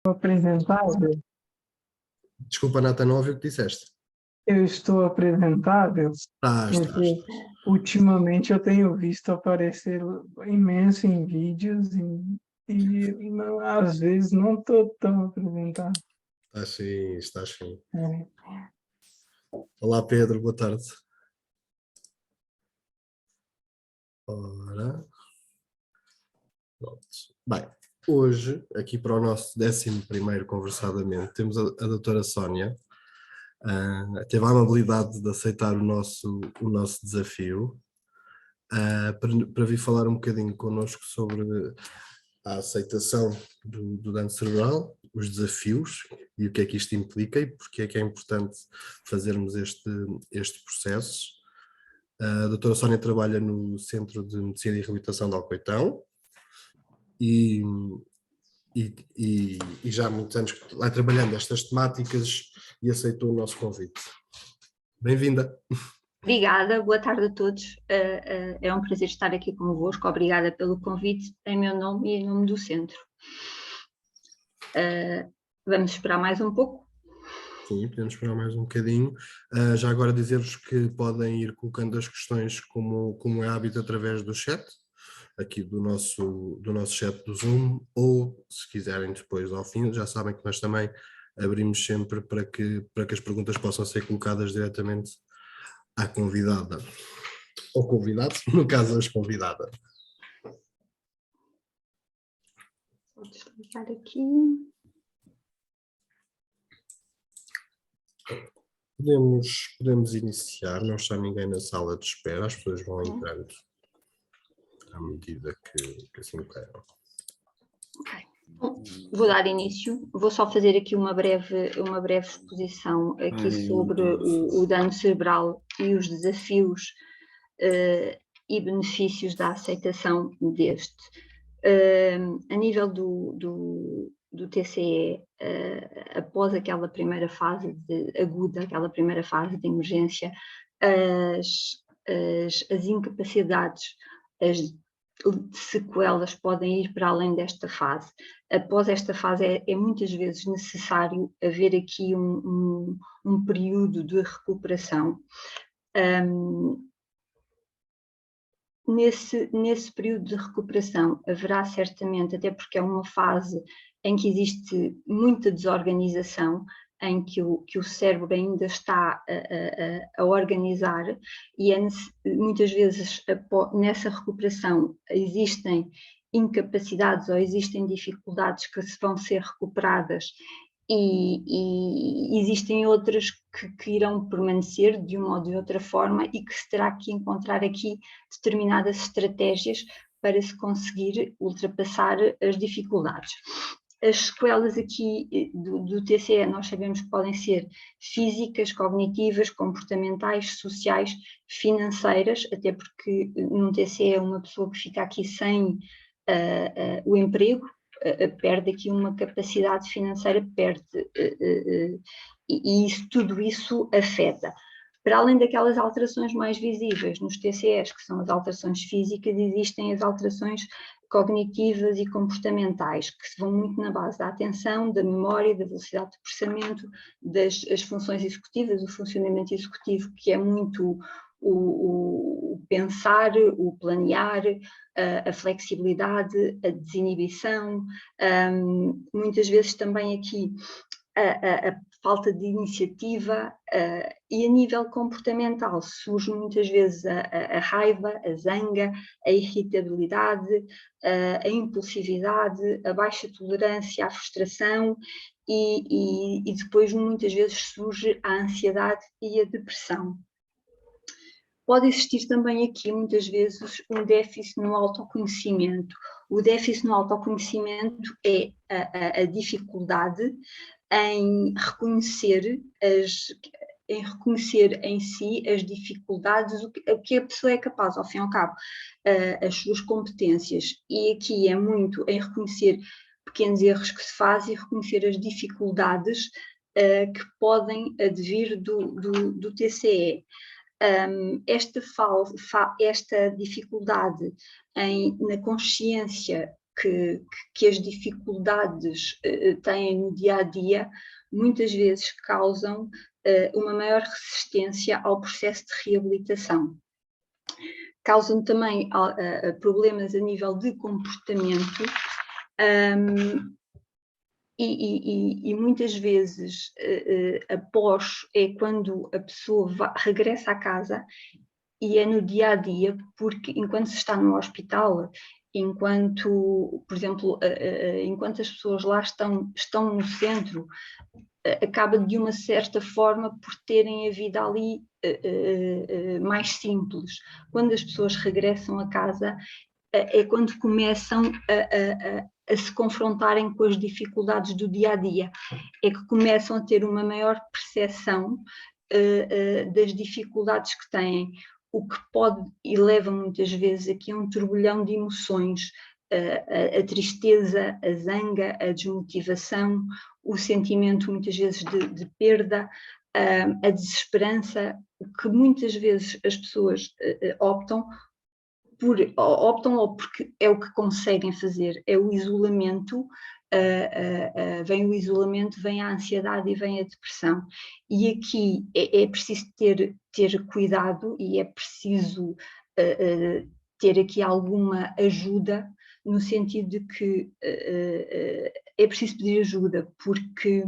Apresentável? Desculpa, Nata, não ouvi o que disseste. Eu estou apresentável Estás. porque ultimamente eu tenho visto aparecer imenso em vídeos às vezes não estou tão apresentável. Estás sim. É. Olá, Pedro, boa tarde. Ora, pronto. Bem, hoje, aqui para o nosso 11º Conversadamente, temos a doutora Sónia. Teve a amabilidade de aceitar o nosso desafio para vir falar um bocadinho connosco sobre a aceitação do dano cerebral, os desafios e o que é que isto implica e porque é que é importante fazermos este processo. A doutora Sónia trabalha no Centro de Medicina e Reabilitação de Alcoitão e já há muitos anos que vai trabalhando estas temáticas e aceitou o nosso convite. Bem-vinda. Obrigada, boa tarde a todos. É um prazer estar aqui convosco. Obrigada pelo convite em meu nome e em nome do centro. Vamos esperar mais um pouco? Sim, podemos esperar mais um bocadinho. Já agora dizer-vos que podem ir colocando as questões como é hábito através do chat, aqui do nosso chat do Zoom, ou se quiserem depois ao fim, já sabem que nós também abrimos sempre para que as perguntas possam ser colocadas diretamente à convidada, ou convidado, no caso das convidadas. Vou desligar aqui. Podemos iniciar, não está ninguém na sala de espera, as pessoas vão entrando à medida que assim queiram. Okay. Bom, vou dar início, vou só fazer aqui uma breve exposição aqui sobre o dano cerebral e os desafios e benefícios da aceitação deste. A nível do TCE, após aquela primeira fase aguda, aquela primeira fase de emergência, as incapacidades, as sequelas podem ir para além desta fase. Após esta fase é muitas vezes necessário haver aqui um período de recuperação. Nesse período de recuperação haverá certamente, até porque é uma fase em que existe muita desorganização, em que o cérebro ainda está a organizar e muitas vezes nessa recuperação existem incapacidades ou existem dificuldades que se vão ser recuperadas e existem outras que irão permanecer de uma ou de outra forma e que se terá que encontrar aqui determinadas estratégias para se conseguir ultrapassar as dificuldades. As sequelas aqui do TCE nós sabemos que podem ser físicas, cognitivas, comportamentais, sociais, financeiras, até porque num TCE uma pessoa que fica aqui sem o emprego perde aqui uma capacidade financeira, e tudo isso afeta. Para além daquelas alterações mais visíveis nos TCEs, que são as alterações físicas, existem as alterações cognitivas e comportamentais, que vão muito na base da atenção, da memória, da velocidade de processamento, das funções executivas, o funcionamento executivo, que é muito o pensar, o planear, a flexibilidade, a desinibição, muitas vezes também aqui a falta de iniciativa e a nível comportamental surge muitas vezes a raiva, a zanga, a irritabilidade, a impulsividade, a baixa tolerância à frustração e depois muitas vezes surge a ansiedade e a depressão. Pode existir também aqui, muitas vezes, um déficit no autoconhecimento. O déficit no autoconhecimento é a dificuldade em reconhecer em si as dificuldades, o que a pessoa é capaz, ao fim e ao cabo, as suas competências. E aqui é muito em reconhecer pequenos erros que se fazem e reconhecer as dificuldades que podem advir do TCE. Esta dificuldade na consciência que as dificuldades têm no dia-a-dia, muitas vezes causam uma maior resistência ao processo de reabilitação. Causam também problemas a nível de comportamento, e muitas vezes após é quando a pessoa regressa à casa e é no dia-a-dia, porque enquanto se está no hospital, enquanto, por exemplo, enquanto as pessoas lá estão no centro, acaba de uma certa forma por terem a vida ali mais simples. Quando as pessoas regressam a casa, é quando começam a se confrontarem com as dificuldades do dia-a-dia, é que começam a ter uma maior percepção das dificuldades que têm, o que pode e leva muitas vezes aqui a um turbilhão de emoções, a tristeza, a zanga, a desmotivação, o sentimento muitas vezes de perda, a desesperança, que muitas vezes as pessoas optam ou porque é o que conseguem fazer, é o isolamento, vem o isolamento, vem a ansiedade e vem a depressão. E aqui é preciso ter cuidado e é preciso ter aqui alguma ajuda, no sentido de que é preciso pedir ajuda, porque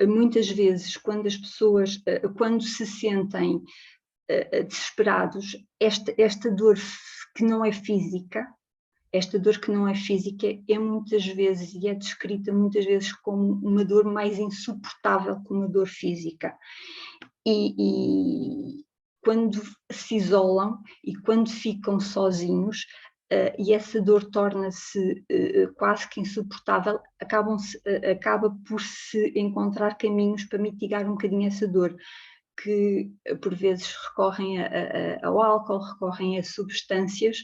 muitas vezes quando as pessoas, quando se sentem desesperados, esta dor que não é física, é muitas vezes, e é descrita muitas vezes como uma dor mais insuportável que uma dor física. E quando se isolam e quando ficam sozinhos, e essa dor torna-se quase que insuportável, acaba por se encontrar caminhos para mitigar um bocadinho essa dor, que por vezes recorrem ao álcool, recorrem a substâncias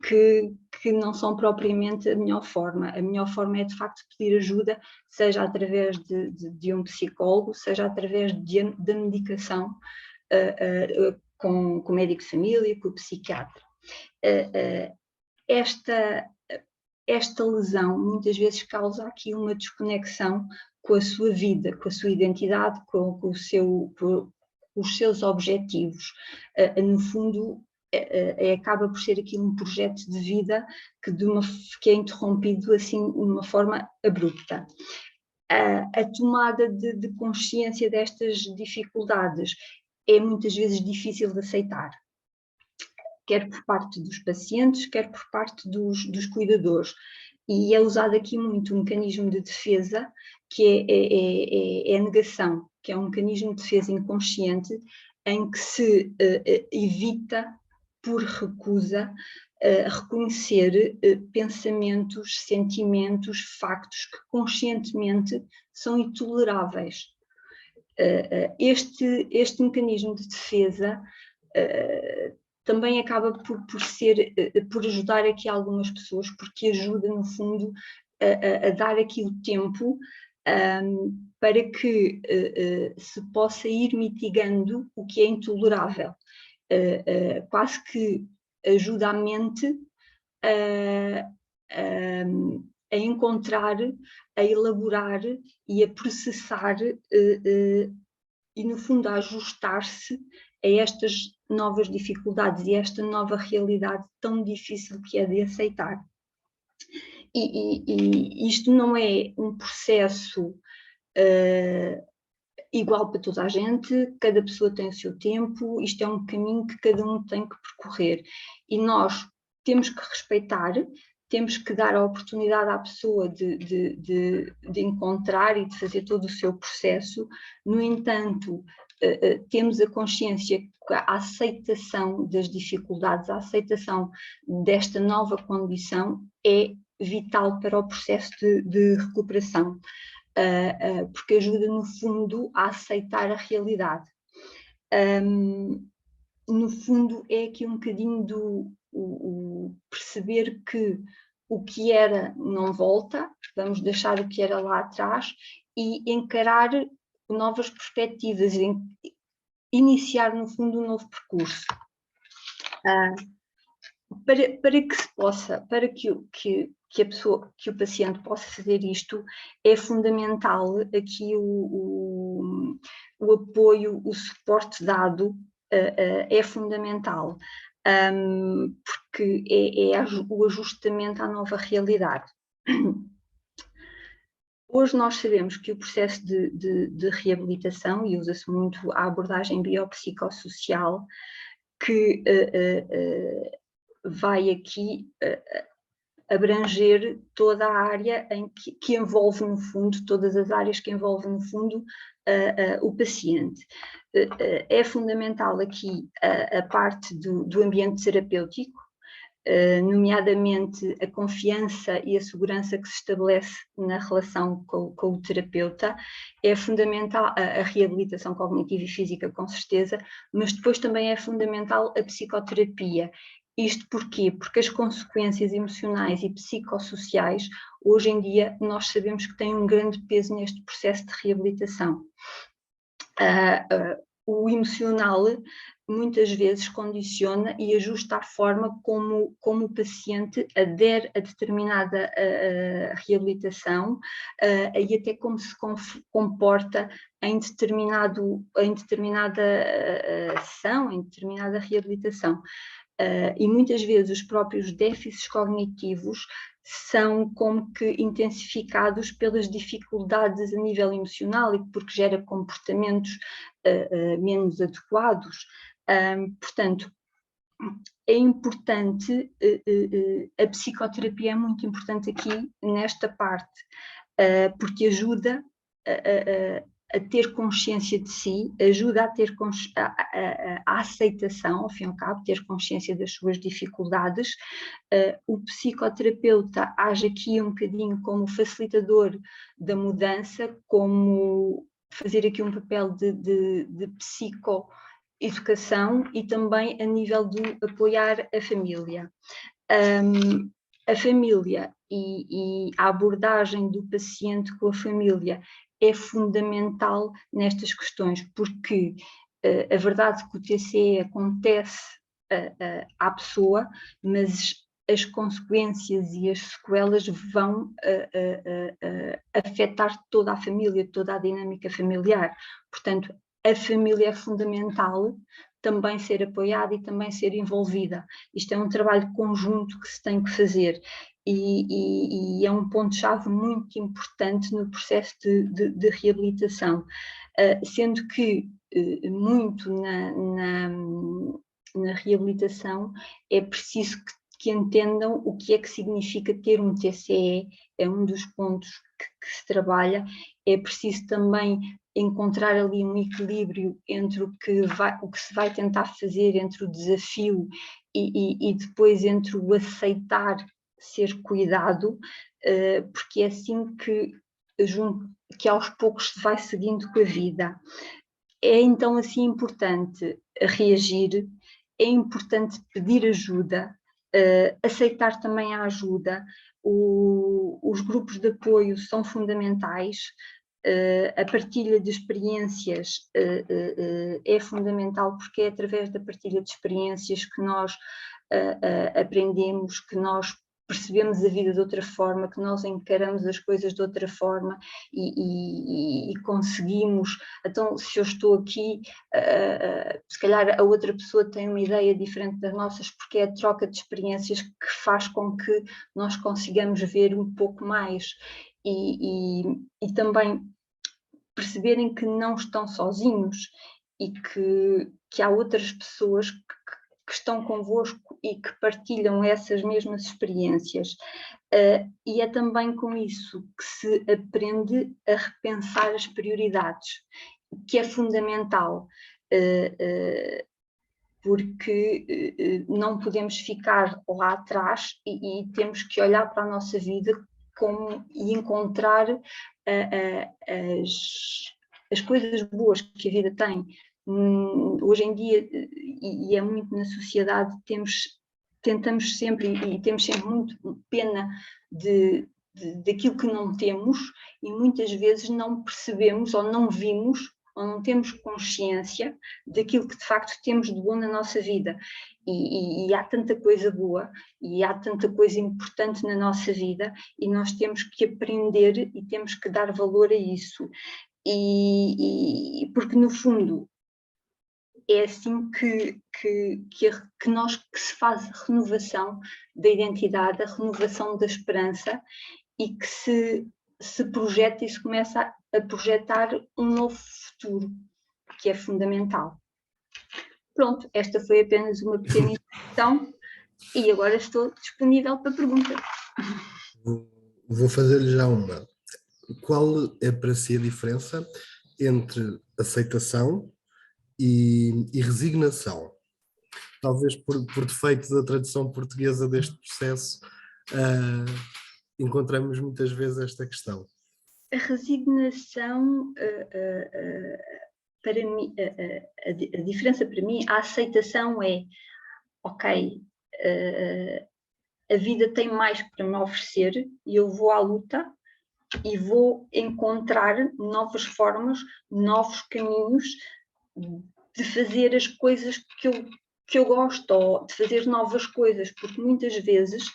que não são propriamente a melhor forma. A melhor forma é de facto pedir ajuda, seja através de um psicólogo, seja através da medicação com o médico de família, com o psiquiatra. Esta lesão muitas vezes causa aqui uma desconexão com a sua vida, com a sua identidade, com os seus objetivos. No fundo, acaba por ser aqui um projeto de vida que é interrompido assim de uma forma abrupta. A tomada de consciência destas dificuldades é muitas vezes difícil de aceitar, quer por parte dos pacientes, quer por parte dos cuidadores. E é usado aqui muito um mecanismo de defesa, que é a negação, que é um mecanismo de defesa inconsciente, em que se evita, por recusa, reconhecer pensamentos, sentimentos, factos que conscientemente são intoleráveis. Este mecanismo de defesa também acaba por ajudar aqui algumas pessoas, porque ajuda, no fundo, a dar aqui o tempo para que se possa ir mitigando o que é intolerável. Quase que ajuda a mente a encontrar, a elaborar e a processar e, no fundo, a ajustar-se a estas novas dificuldades e a esta nova realidade tão difícil que é de aceitar. E isto não é um processo igual para toda a gente, cada pessoa tem o seu tempo, isto é um caminho que cada um tem que percorrer. E nós temos que respeitar, temos que dar a oportunidade à pessoa de encontrar e de fazer todo o seu processo. No entanto, temos a consciência que a aceitação das dificuldades, a aceitação desta nova condição é vital para o processo de recuperação, porque ajuda, no fundo, a aceitar a realidade. No fundo, é aqui um bocadinho o perceber que o que era não volta, vamos deixar o que era lá atrás e encarar novas perspectivas, iniciar, no fundo, um novo percurso. Para que se possa, para que que o paciente possa fazer isto, é fundamental aqui o apoio, o suporte dado é fundamental, porque é o ajustamento à nova realidade. Hoje nós sabemos que o processo de reabilitação, e usa-se muito a abordagem biopsicossocial, que vai aqui abranger toda a área que envolve, no fundo, todas as áreas que envolvem, no fundo, o paciente. É fundamental aqui a parte do ambiente terapêutico, nomeadamente a confiança e a segurança que se estabelece na relação com o terapeuta. É fundamental a reabilitação cognitiva e física, com certeza, mas depois também é fundamental a psicoterapia. Isto porquê? Porque as consequências emocionais e psicossociais, hoje em dia, nós sabemos que têm um grande peso neste processo de reabilitação. O emocional muitas vezes condiciona e ajusta a forma como o paciente adere a determinada reabilitação e até como se comporta em determinada sessão, em determinada reabilitação. E muitas vezes os próprios déficits cognitivos são como que intensificados pelas dificuldades a nível emocional e porque gera comportamentos menos adequados. Portanto, é importante, a psicoterapia é muito importante aqui nesta parte, porque ajuda a ter consciência de si, ajuda a ter a aceitação, ao fim e ao cabo, ter consciência das suas dificuldades. O psicoterapeuta age aqui um bocadinho como facilitador da mudança, como fazer aqui um papel de psicoeducação e também a nível de apoiar a família. A família e a abordagem do paciente com a família é fundamental nestas questões, porque a verdade é que o TCE acontece à pessoa, mas as consequências e as sequelas vão afetar toda a família, toda a dinâmica familiar. Portanto, a família é fundamental também ser apoiada e também ser envolvida. Isto é um trabalho conjunto que se tem que fazer e é um ponto-chave muito importante no processo de reabilitação, sendo que muito na reabilitação é preciso que entendam o que é que significa ter um TCE, é um dos pontos que se trabalha. É preciso também encontrar ali um equilíbrio entre o que se vai tentar fazer, entre o desafio e depois entre o aceitar ser cuidado, porque é assim que aos poucos se vai seguindo com a vida. É então assim importante reagir, é importante pedir ajuda, aceitar também a ajuda. Os grupos de apoio são fundamentais, a partilha de experiências é fundamental, porque é através da partilha de experiências que nós aprendemos, que nós percebemos a vida de outra forma, que nós encaramos as coisas de outra forma e conseguimos. Então, se eu estou aqui, se calhar a outra pessoa tem uma ideia diferente das nossas, porque é a troca de experiências que faz com que nós consigamos ver um pouco mais e também perceberem que não estão sozinhos e que há outras pessoas que estão convosco e que partilham essas mesmas experiências. E é também com isso que se aprende a repensar as prioridades, que é fundamental, porque não podemos ficar lá atrás e temos que olhar para a nossa vida e encontrar as coisas boas que a vida tem. Hoje em dia, e é muito na sociedade, tentamos sempre e temos sempre muito pena daquilo que não temos e muitas vezes não percebemos ou não vimos ou não temos consciência daquilo que de facto temos de bom na nossa vida. E há tanta coisa boa e há tanta coisa importante na nossa vida e nós temos que aprender e temos que dar valor a isso. Porque no fundo é assim que se faz a renovação da identidade, a renovação da esperança e que se projeta e se começa a projetar um novo futuro, que é fundamental. Pronto, esta foi apenas uma pequena introdução e agora estou disponível para perguntas. Vou fazer-lhe já uma. Qual é para si a diferença entre aceitação e resignação? Talvez por defeito da tradução portuguesa deste processo, encontramos muitas vezes esta questão. A resignação, para mim, a diferença para mim, a aceitação é, ok, a vida tem mais para me oferecer e eu vou à luta e vou encontrar novas formas, novos caminhos de fazer as coisas que eu gosto, ou de fazer novas coisas, porque muitas vezes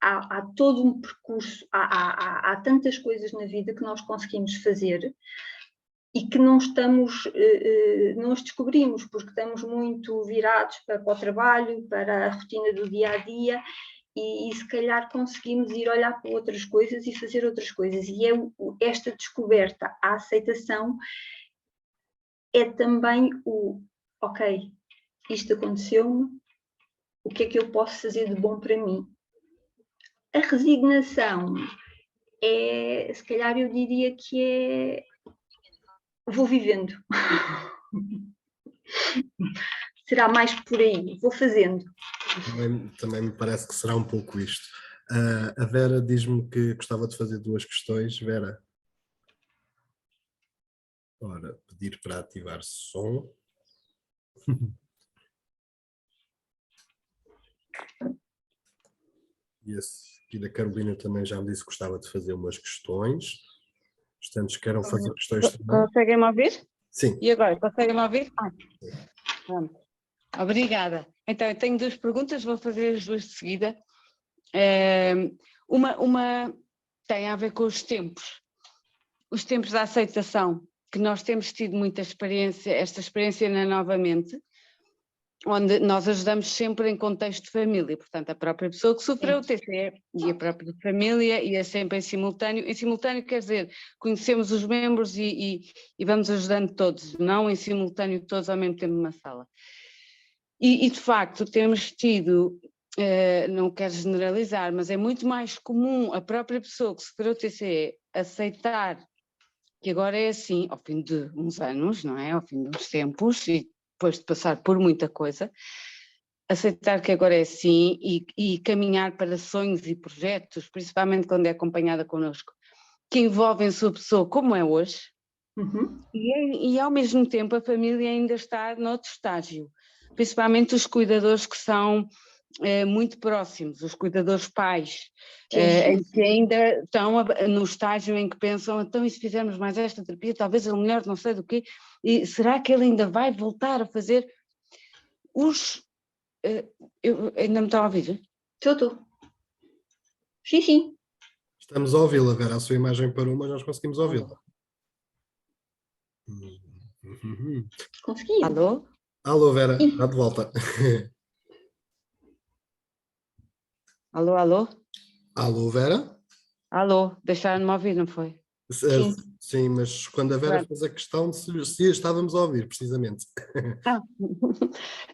há todo um percurso, há tantas coisas na vida que nós conseguimos fazer e que não os descobrimos, porque estamos muito virados para o trabalho, para a rotina do dia a dia, e se calhar conseguimos ir olhar para outras coisas e fazer outras coisas. E esta descoberta, a aceitação, é também ok, isto aconteceu-me, o que é que eu posso fazer de bom para mim? A resignação se calhar eu diria que é, vou vivendo. Será mais por aí, vou fazendo. Também me parece que será um pouco isto. A Vera diz-me que gostava de fazer 2 questões. Vera? Ora, pedir para ativar som. E a Carolina também já me disse que gostava de fazer umas questões. Portanto, queiram fazer questões também. Conseguem-me ouvir? Sim. E agora, conseguem-me ouvir? Pronto. Obrigada. Então, eu tenho 2 perguntas, vou fazer as 2 de seguida. Uma tem a ver com os tempos da aceitação, que nós temos tido muita experiência, esta experiência na Novamente, onde nós ajudamos sempre em contexto de família, portanto a própria pessoa que sofreu o TCE e a própria família, e é sempre em simultâneo. Em simultâneo quer dizer, conhecemos os membros e vamos ajudando todos, não em simultâneo todos ao mesmo tempo numa sala. E de facto temos tido, não quero generalizar, mas é muito mais comum a própria pessoa que sofreu o TCE aceitar que agora é assim, ao fim de uns anos, não é? Ao fim de uns tempos, e depois de passar por muita coisa, aceitar que agora é assim e caminhar para sonhos e projetos, principalmente quando é acompanhada connosco, que envolvem a sua pessoa como é hoje, e ao mesmo tempo a família ainda está noutro estágio, principalmente os cuidadores que são muito próximos, os cuidadores pais, em que ainda estão no estágio em que pensam, então e se fizermos mais esta terapia, talvez ele melhor não sei do quê, e será que ele ainda vai voltar a fazer ainda me estão a ouvir? Estou. Sim. Estamos a ouvi-la, Vera, a sua imagem parou, mas nós conseguimos ouvi-la. Consegui. Alô? Alô, Vera, está de volta. Alô, alô? Alô, Vera? Alô, deixaram-me ouvir, não foi? Sim, mas quando a Vera fez a questão de se estávamos a ouvir, precisamente.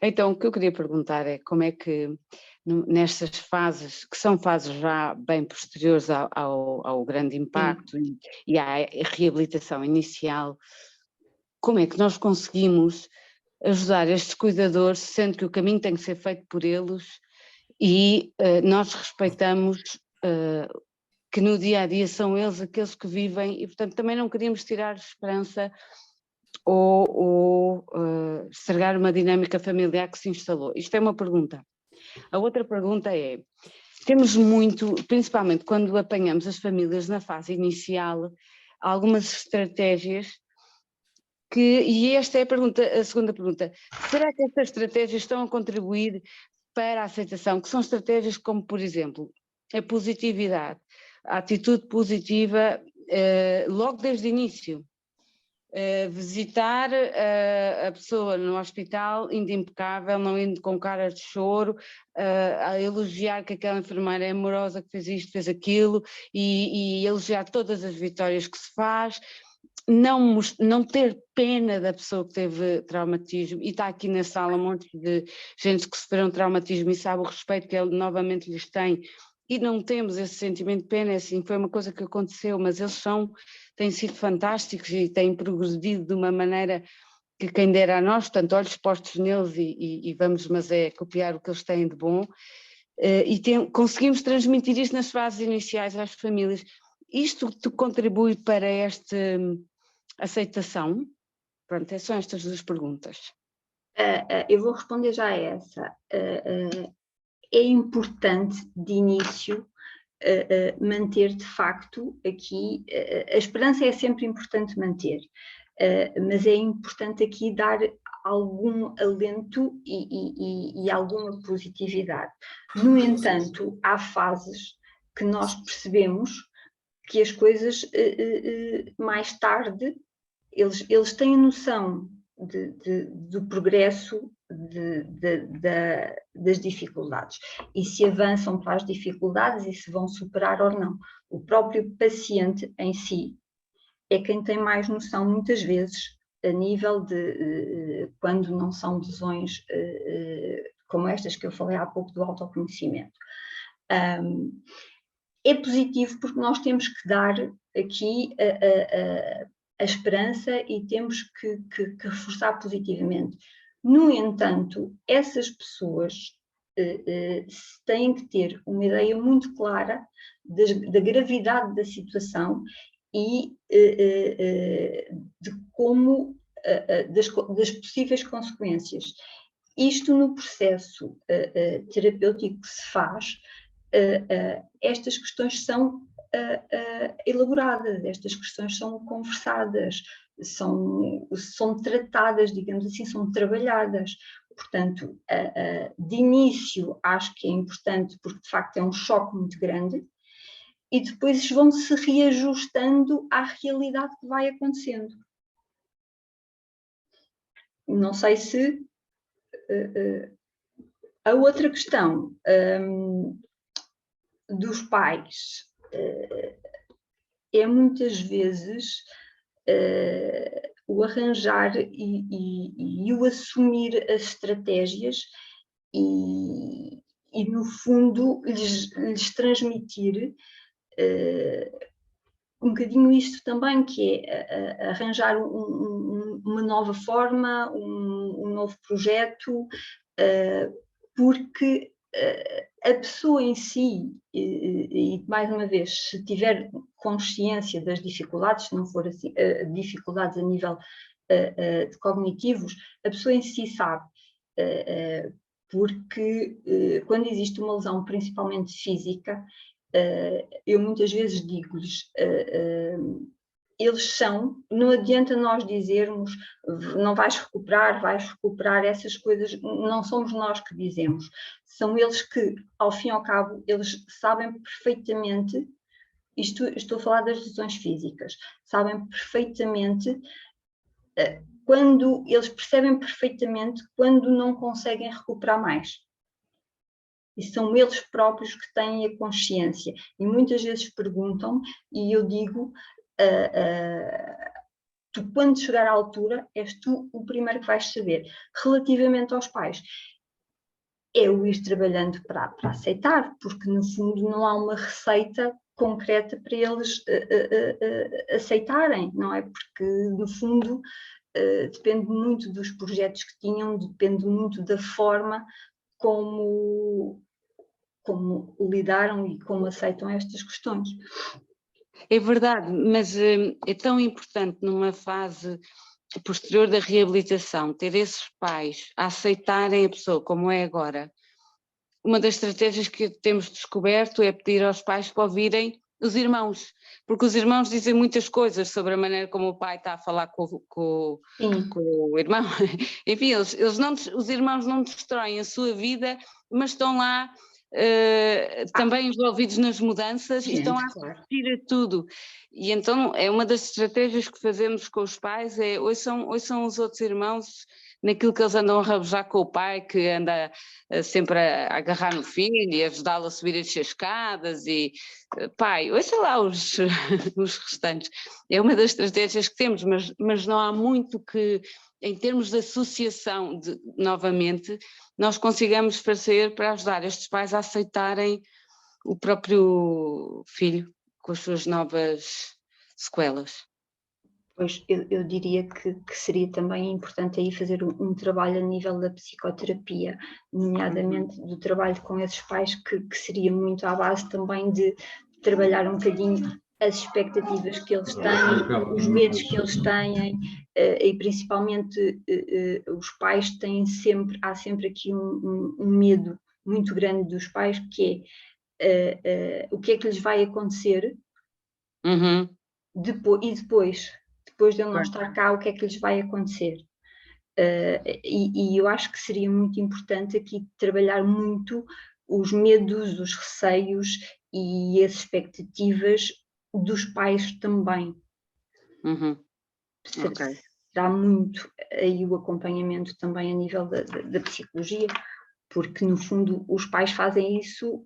Então, o que eu queria perguntar é como é que nestas fases, que são fases já bem posteriores ao grande impacto e à reabilitação inicial, como é que nós conseguimos ajudar estes cuidadores, sendo que o caminho tem que ser feito por eles e nós respeitamos que no dia a dia são eles aqueles que vivem e, portanto, também não queríamos tirar esperança ou estragar uma dinâmica familiar que se instalou. Isto é uma pergunta. A outra pergunta é, temos muito, principalmente quando apanhamos as famílias na fase inicial, algumas estratégias e esta é a segunda pergunta, será que estas estratégias estão a contribuir para a aceitação, que são estratégias como, por exemplo, a positividade, a atitude positiva logo desde o início, visitar a pessoa no hospital indo impecável, não indo com cara de choro, a elogiar que aquela enfermeira é amorosa, que fez isto, fez aquilo, e elogiar todas as vitórias que se faz, não ter pena da pessoa que teve traumatismo, e está aqui na sala um monte de gente que sofreu traumatismo e sabe o respeito que ele novamente lhes tem, e não temos esse sentimento de pena, assim, foi uma coisa que aconteceu, mas eles têm sido fantásticos e têm progredido de uma maneira que quem dera a nós, portanto, olhos postos neles e vamos, mas é copiar o que eles têm de bom, conseguimos transmitir isto nas fases iniciais às famílias. Isto contribui para esta aceitação? Pronto, são estas duas perguntas. Eu vou responder já a essa. É importante, de início, manter de facto aqui, a esperança é sempre importante manter, mas é importante aqui dar algum alento e alguma positividade. No entanto, há fases que nós percebemos que as coisas mais tarde, eles têm noção do progresso das dificuldades e se avançam para as dificuldades e se vão superar ou não. O próprio paciente em si é quem tem mais noção, muitas vezes, a nível de quando não são lesões como estas que eu falei há pouco do autoconhecimento. É positivo porque nós temos que dar aqui a esperança e temos que reforçar positivamente. No entanto, essas pessoas têm que ter uma ideia muito clara da gravidade da situação e de como das possíveis consequências. Isto no processo terapêutico que se faz, estas questões são elaboradas, estas questões são conversadas, são tratadas, digamos assim, são trabalhadas. Portanto, de início acho que é importante porque de facto é um choque muito grande e depois vão-se reajustando à realidade que vai acontecendo. Não sei se... a outra questão dos pais é muitas vezes o arranjar e o assumir as estratégias e no fundo lhes transmitir um bocadinho isto também, que é arranjar uma nova forma, um novo projeto, porque a pessoa em si, e mais uma vez, se tiver consciência das dificuldades, se não for assim, dificuldades a nível de cognitivos, a pessoa em si sabe, porque quando existe uma lesão, principalmente física, eu muitas vezes digo-lhes, eles não adianta nós dizermos não vais recuperar, essas coisas não somos nós que dizemos, são eles que, ao fim e ao cabo, eles sabem perfeitamente, estou a falar das lesões físicas, sabem perfeitamente, quando eles percebem perfeitamente quando não conseguem recuperar mais. E são eles próprios que têm a consciência. E muitas vezes perguntam, e eu digo, tu quando chegar à altura, és tu o primeiro que vais saber. Relativamente aos pais, é o ir trabalhando para aceitar, porque no fundo não há uma receita concreta para eles aceitarem, não é? Porque no fundo depende muito dos projetos que tinham, depende muito da forma como lidaram e como aceitam estas questões. É verdade, mas é tão importante numa fase posterior da reabilitação ter esses pais a aceitarem a pessoa como é agora. Uma das estratégias que temos descoberto é pedir aos pais para ouvirem Os irmãos, porque os irmãos dizem muitas coisas sobre a maneira como o pai está a falar com o irmão. Enfim, os irmãos não destroem a sua vida, mas estão lá também envolvidos nas mudanças e estão a assistir a tudo. E então é uma das estratégias que fazemos com os pais, ouçam os outros irmãos naquilo que eles andam a rabejar com o pai, que anda sempre a agarrar no filho e ajudá-lo a subir as escadas e pai, ouça lá os restantes. É uma das estratégias que temos, mas não há muito que, em termos de associação, novamente, nós consigamos fazer para ajudar estes pais a aceitarem o próprio filho com as suas novas sequelas. Pois eu diria que seria também importante aí fazer um trabalho a nível da psicoterapia, nomeadamente do trabalho com esses pais, que seria muito à base também de trabalhar um bocadinho as expectativas que eles têm, os medos que eles têm, e principalmente os pais têm sempre, há sempre aqui um medo muito grande dos pais, que é o que é que lhes vai acontecer depois de eu não estar cá, o que é que lhes vai acontecer? E eu acho que seria muito importante aqui trabalhar muito os medos, os receios e as expectativas dos pais também. Será muito aí o acompanhamento também a nível da psicologia, porque no fundo os pais fazem isso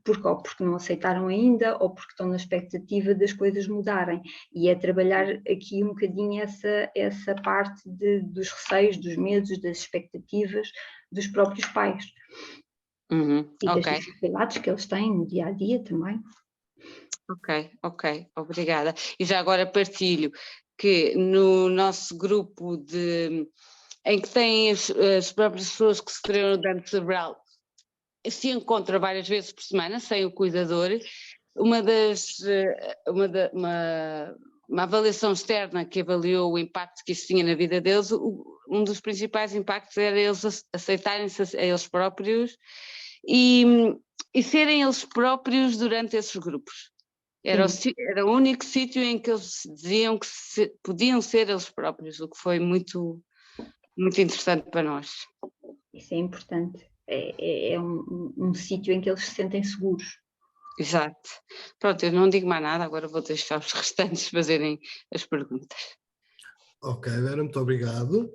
porque não aceitaram ainda ou porque estão na expectativa das coisas mudarem, e é trabalhar aqui um bocadinho essa parte dos receios, dos medos, das expectativas dos próprios pais e das dificuldades que eles têm no dia-a-dia também. Ok, obrigada. E já agora partilho que no nosso grupo em que têm as próprias pessoas que sofreram dano cerebral, se encontra várias vezes por semana, sem o cuidador, uma avaliação externa que avaliou o impacto que isso tinha na vida deles, um dos principais impactos era eles aceitarem-se a eles próprios e serem eles próprios durante esses grupos. Era o único sítio em que eles diziam que podiam ser eles próprios, o que foi muito, muito interessante para nós. Isso é importante. É um sítio em que eles se sentem seguros. Exato. Pronto, eu não digo mais nada, agora vou deixar os restantes fazerem as perguntas. Ok, Vera, muito obrigado.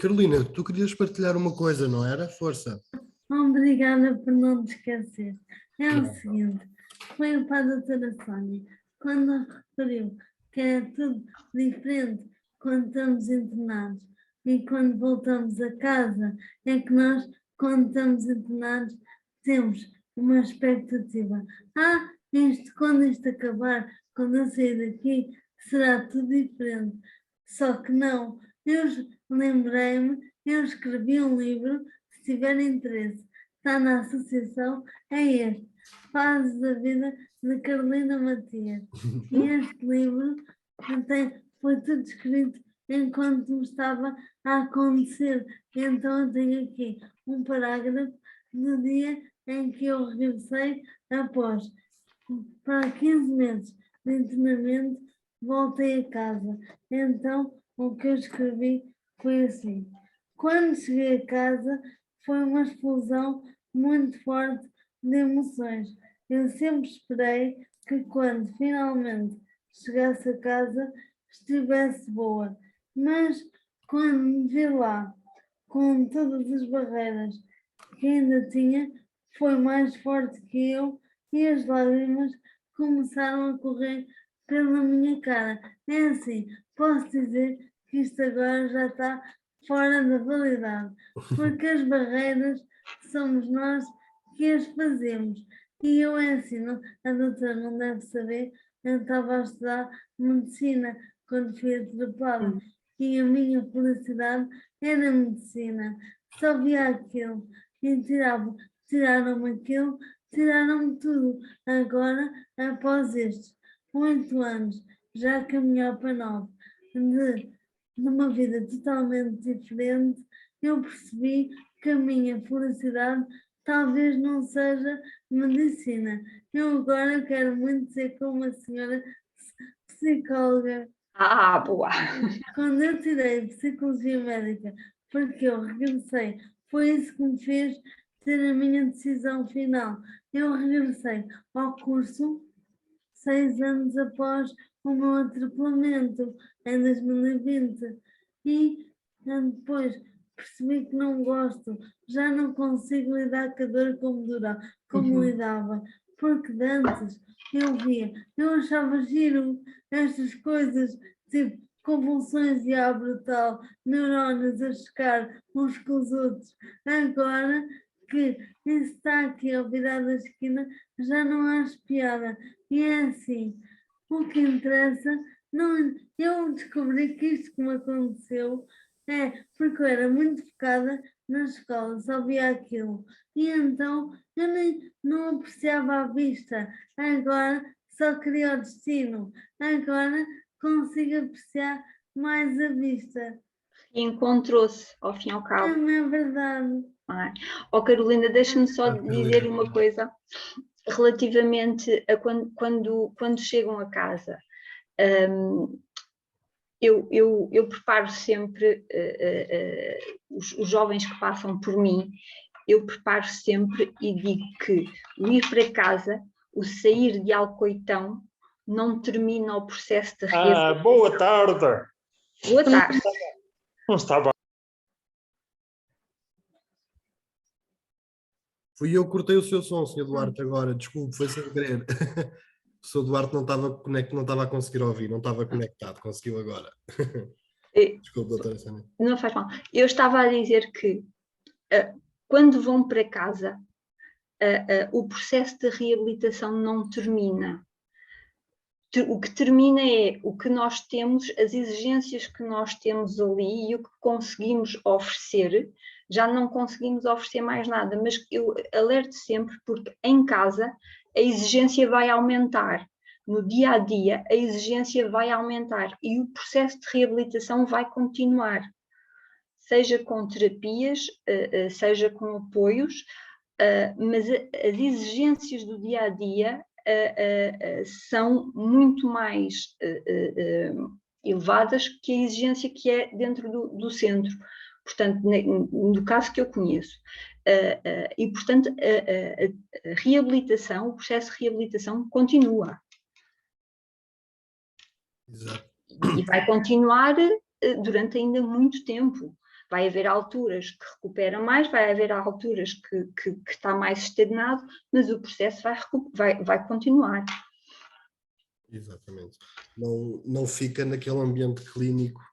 Carolina, tu querias partilhar uma coisa, não era? Força. Obrigada por não te esquecer. É o seguinte, foi para a doutora Sónia, quando referiu que é tudo diferente quando estamos internados e quando voltamos a casa, é que nós, quando estamos internados, temos uma expectativa. Quando isto acabar, quando eu sair daqui, será tudo diferente. Só que não. Eu lembrei-me, eu escrevi um livro, se tiver interesse, está na associação, é este, Fases da Vida, de Carolina Matias. E este livro foi tudo escrito enquanto me estava a acontecer. Então eu tenho aqui um parágrafo do dia em que eu regressei após para 15 meses de internamento, voltei a casa. Então o que eu escrevi foi assim: quando cheguei a casa foi uma explosão muito forte de emoções. Eu sempre esperei que quando finalmente chegasse a casa estivesse boa, mas quando me vi lá com todas as barreiras que ainda tinha, foi mais forte que eu e as lágrimas começaram a correr pela minha cara. É assim, posso dizer que isto agora já está fora da validade, porque as barreiras somos nós que as fazemos. E eu é assim, a doutora não deve saber, eu estava a estudar medicina quando fui atropada e a minha felicidade era medicina. Só via aquilo e tiraram-me aquilo, tiraram-me tudo. Agora, após estes 8 anos, já caminhar para 9, de uma vida totalmente diferente, eu percebi que a minha felicidade talvez não seja medicina. Eu agora quero muito ser como uma senhora psicóloga. Ah, boa! Quando eu tirei Psicologia Médica, porque eu regressei, foi isso que me fez ter a minha decisão final. Eu regressei ao curso 6 anos após o meu atropelamento, em 2020, e depois percebi que não gosto, já não consigo lidar com a dor como lidava, porque de antes eu achava giro estas coisas, tipo convulsões e a brutal, neurónios a chocar uns com os outros. Agora que isso está aqui ao virar da esquina, já não acho piada. E é assim, o que interessa, não, eu descobri que isto que me aconteceu é porque eu era muito focada na escola, só via aquilo. E então eu nem, não apreciava a vista. Agora só queria o destino. Agora consigo apreciar mais a vista. E encontrou-se, ao fim e ao cabo. Não é verdade. Oh, Carolina, deixa-me só dizer uma coisa relativamente a quando chegam a casa. Eu preparo sempre os jovens que passam por mim, eu preparo sempre e digo que o ir para casa, o sair de Alcoitão, não termina o processo de reabilitação. Boa tarde. Boa tarde. Não estava. Fui eu que cortei o seu som, Sr. Duarte, agora. Desculpe, foi sem querer. O Sr. Duarte não estava a conseguir ouvir, não estava conectado. Conseguiu agora. Desculpe, doutora Sónia. Não faz mal. Eu estava a dizer que quando vão para casa, o processo de reabilitação não termina. O que termina é o que nós temos, as exigências que nós temos ali e o que conseguimos oferecer. Já não conseguimos oferecer mais nada, mas eu alerto sempre porque em casa a exigência vai aumentar. No dia a dia a exigência vai aumentar e o processo de reabilitação vai continuar. Seja com terapias, seja com apoios, mas as exigências do dia a dia são muito mais elevadas que a exigência que é dentro do centro. Portanto, no caso que eu conheço. E, portanto, a reabilitação, o processo de reabilitação continua. Exato. E vai continuar durante ainda muito tempo. Vai haver alturas que recupera mais, vai haver alturas que está mais estagnado, mas o processo vai continuar. Exatamente. Não fica naquele ambiente clínico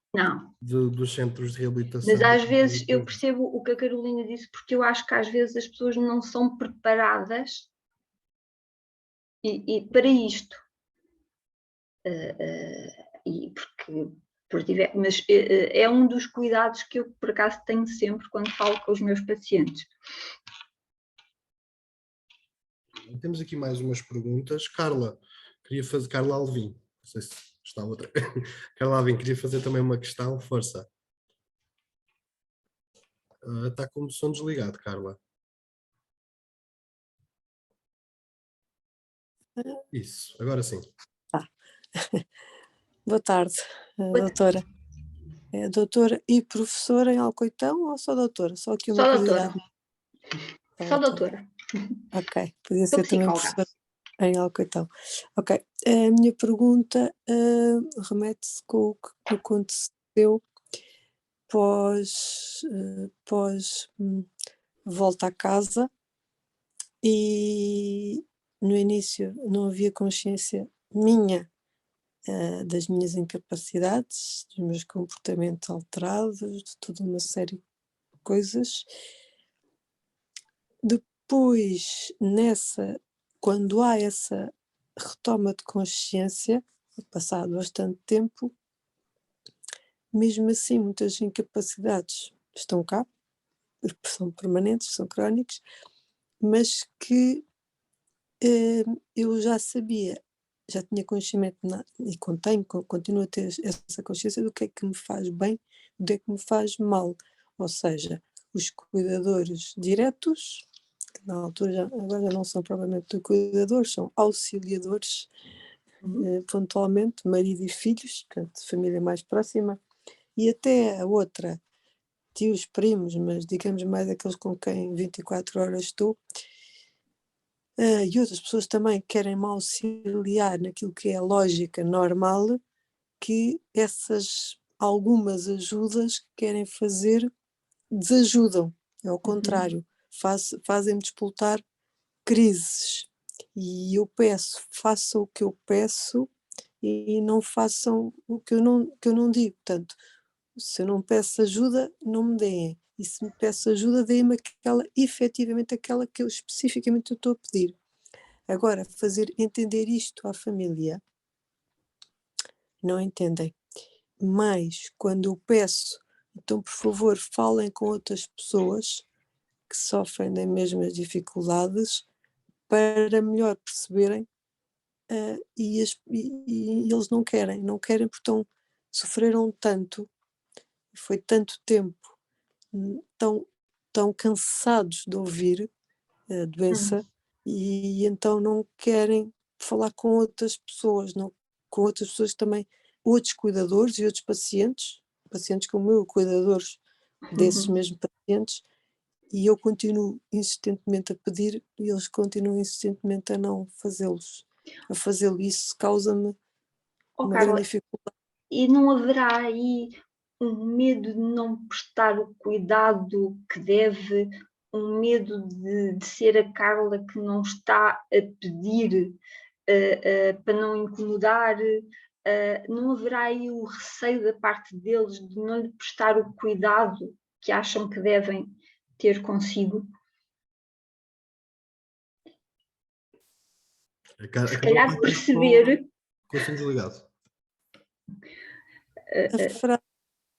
dos centros de reabilitação. Mas às vezes eu percebo o que a Carolina disse, porque eu acho que às vezes as pessoas não são preparadas para isto. Mas é um dos cuidados que eu, por acaso, tenho sempre quando falo com os meus pacientes. Temos aqui mais umas perguntas. Carla Alvim, não sei se está outra. Carla Alvim, queria fazer também uma questão, força. Está com o som desligado, Carla. Isso, agora sim. Boa tarde, doutora. É doutora e professora em Alcoitão ou só doutora? Só aqui uma curiosidade. Só doutora. Ok, podia ser também professora em Alcoitão. Ok, a minha pergunta remete-se com o que aconteceu pós volta a casa, e no início não havia consciência minha das minhas incapacidades, dos meus comportamentos alterados, de toda uma série de coisas. Depois, quando há essa retoma de consciência, passado bastante tempo, mesmo assim muitas incapacidades estão cá, porque são permanentes, são crónicos, mas que eu já sabia, já tinha conhecimento e continuo a ter essa consciência do que é que me faz bem, do que é que me faz mal. Ou seja, os cuidadores diretos na altura, agora já não são propriamente cuidadores, são auxiliadores, pontualmente, marido e filhos, portanto, família mais próxima, e até a outra, tios, primos, mas digamos mais aqueles com quem 24 horas estou, e outras pessoas também querem me auxiliar naquilo que é a lógica normal, que essas algumas ajudas que querem fazer desajudam, é ao contrário, fazem-me despoltar crises. E eu peço, façam o que eu peço e não façam o que eu não digo. Portanto, se eu não peço ajuda, não me deem. E se me peço ajuda, deem-me efetivamente aquela que eu especificamente estou a pedir. Agora, fazer entender isto à família, não entendem. Mas, quando eu peço, então, por favor, falem com outras pessoas que sofrem das mesmas dificuldades para melhor perceberem, e eles não querem porque sofreram tanto, foi tanto tempo, tão cansados de ouvir a doença, e então não querem falar com outras pessoas, com outras pessoas também, outros cuidadores e outros pacientes como eu, cuidadores desses mesmos pacientes, e eu continuo insistentemente a pedir e eles continuam insistentemente a não fazê-los. A fazê-lo, isso causa-me uma grande dificuldade. E não haverá aí um medo de não prestar o cuidado que deve, um medo de ser a Carla que não está a pedir para não incomodar? Não haverá aí o receio da parte deles de não lhe prestar o cuidado que acham que devem ter consigo? Se calhar perceber. Com o som desligado.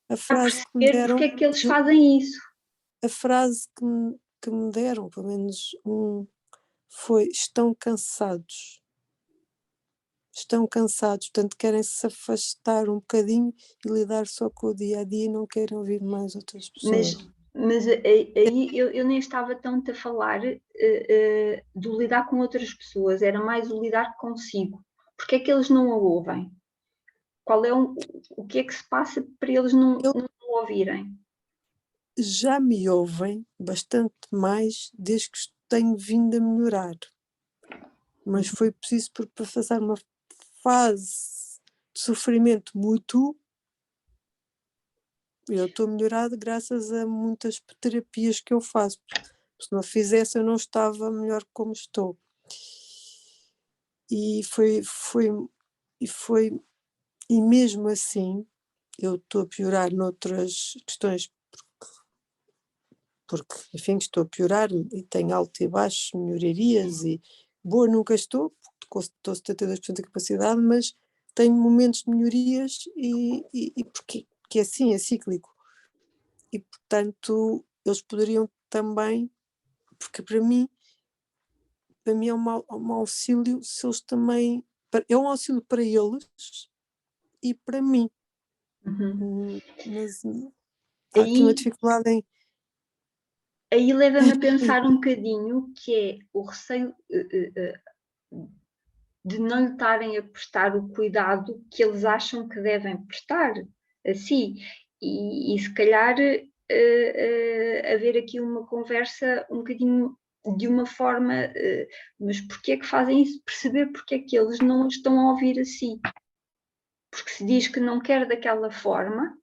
A frase que me Perceber deram, porque é que eles fazem isso. a frase que me deram, pelo menos foi: estão cansados, portanto querem se afastar um bocadinho e lidar só com o dia a dia e não querem ouvir mais outras pessoas. Mas aí eu nem estava tanto a falar do lidar com outras pessoas, era mais o lidar consigo. Porque é que eles não a ouvem? O que é que se passa para eles não ouvirem? Já me ouvem bastante mais desde que tenho vindo a melhorar, mas foi preciso para passar uma fase de sofrimento mútuo. Eu estou melhorada graças a muitas terapias que eu faço. Se não fizesse, eu não estava melhor como estou. E mesmo assim, eu estou a piorar noutras questões, porque enfim, estou a piorar e tenho alto e baixo, melhorias, e boa nunca estou, porque estou 72% da capacidade, mas tenho momentos de melhorias e porque é assim, é cíclico. E, portanto, eles poderiam também, porque para mim é um auxílio, se eles também, é um auxílio para eles e para mim. Mas há aqui uma dificuldade em... Aí leva-me a pensar um bocadinho que é o receio de não lhe estarem a prestar o cuidado que eles acham que devem prestar a si. E se calhar haver aqui uma conversa um bocadinho de uma forma, mas porquê é que fazem isso? Perceber porque é que eles não estão a ouvir a si. Porque se diz que não quer daquela forma,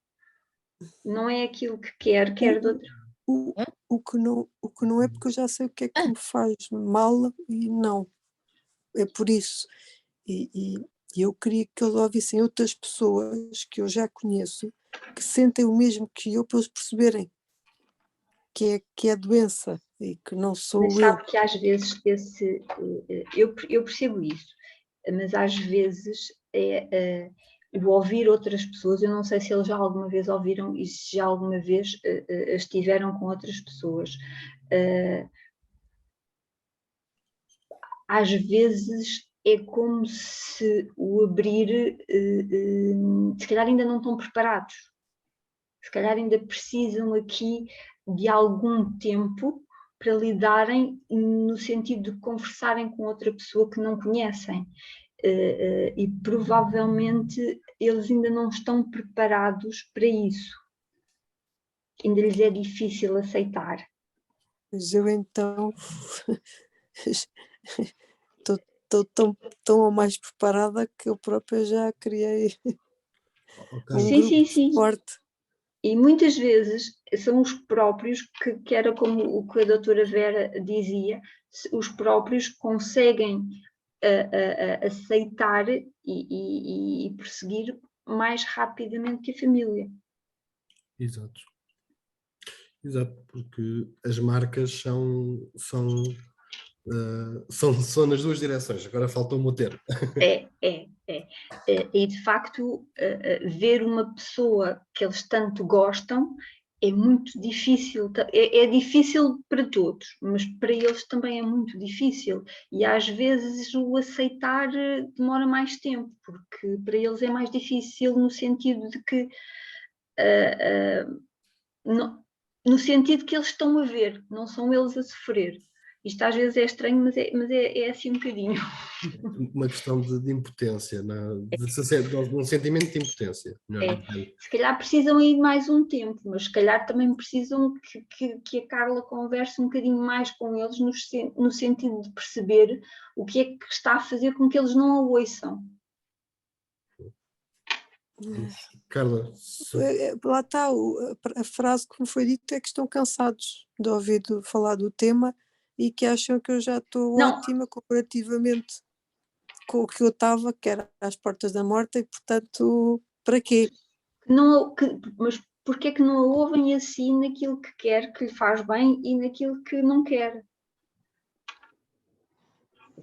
não é aquilo que quer de outra. O que não é, porque eu já sei o que é que me faz mal e não. É por isso. E eu queria que eles ouvissem outras pessoas que eu já conheço, que sentem o mesmo que eu, para eles perceberem que é doença e que não sou mas eu. sabe que às vezes eu percebo isso, mas às vezes o ouvir outras pessoas, eu não sei se eles já alguma vez ouviram e se já alguma vez estiveram com outras pessoas. Às vezes é como se o abrir, se calhar ainda não estão preparados, se calhar ainda precisam aqui de algum tempo para lidarem no sentido de conversarem com outra pessoa que não conhecem. E provavelmente eles ainda não estão preparados para isso. Ainda lhes é difícil aceitar. Mas eu então estou tão ou mais preparada que eu própria já criei Ok. um Sim, grupo sim, de sim. suporte. E muitas vezes são os próprios, que era como o que a doutora Vera dizia, os próprios conseguem aceitar e prosseguir mais rapidamente que a família. Exato. Exato, porque as marcas são nas duas direções. Agora faltou-me o termo. E de facto, ver uma pessoa que eles tanto gostam é muito difícil. É difícil para todos, mas para eles também é muito difícil. E às vezes o aceitar demora mais tempo, porque para eles é mais difícil no sentido de que no sentido que eles estão a ver, não são eles a sofrer. Isto às vezes é estranho, mas é assim um bocadinho. Uma questão de impotência, de um sentimento de impotência. Melhor dizendo. Se calhar precisam ir mais um tempo, mas se calhar também precisam que a Carla converse um bocadinho mais com eles no sentido de perceber o que é que está a fazer com que eles não a ouçam. Carla, Lá está, a frase que me foi dita é que estão cansados de ouvir falar do tema e que acham que eu já estou Não. ótima comparativamente com o que eu estava, que era às portas da morte, e portanto, para quê? Mas porquê é que não a ouvem assim naquilo que quer, que lhe faz bem, e naquilo que não quer?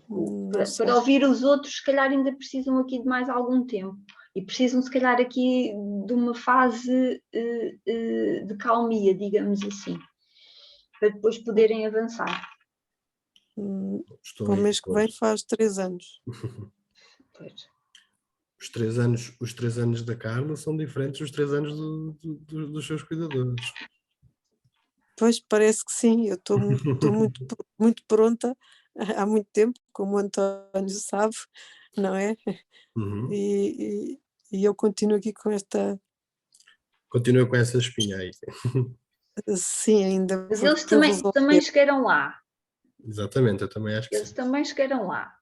Para ouvir os outros, se calhar ainda precisam aqui de mais algum tempo. E precisam, se calhar, aqui de uma fase de calmia, digamos assim, para depois poderem avançar. O mês que vem faz 3 anos. Pois. Os 3 anos da Carla são diferentes dos 3 anos dos seus cuidadores. Pois, parece que sim, eu estou muito pronta há muito tempo, como o António sabe, não é? Uhum. E eu continuo aqui com esta... Continua com essa espinha aí. Sim, ainda Mas por eles também resolver. chegaram lá. Exatamente, eu também acho que Eles sim. também chegaram lá.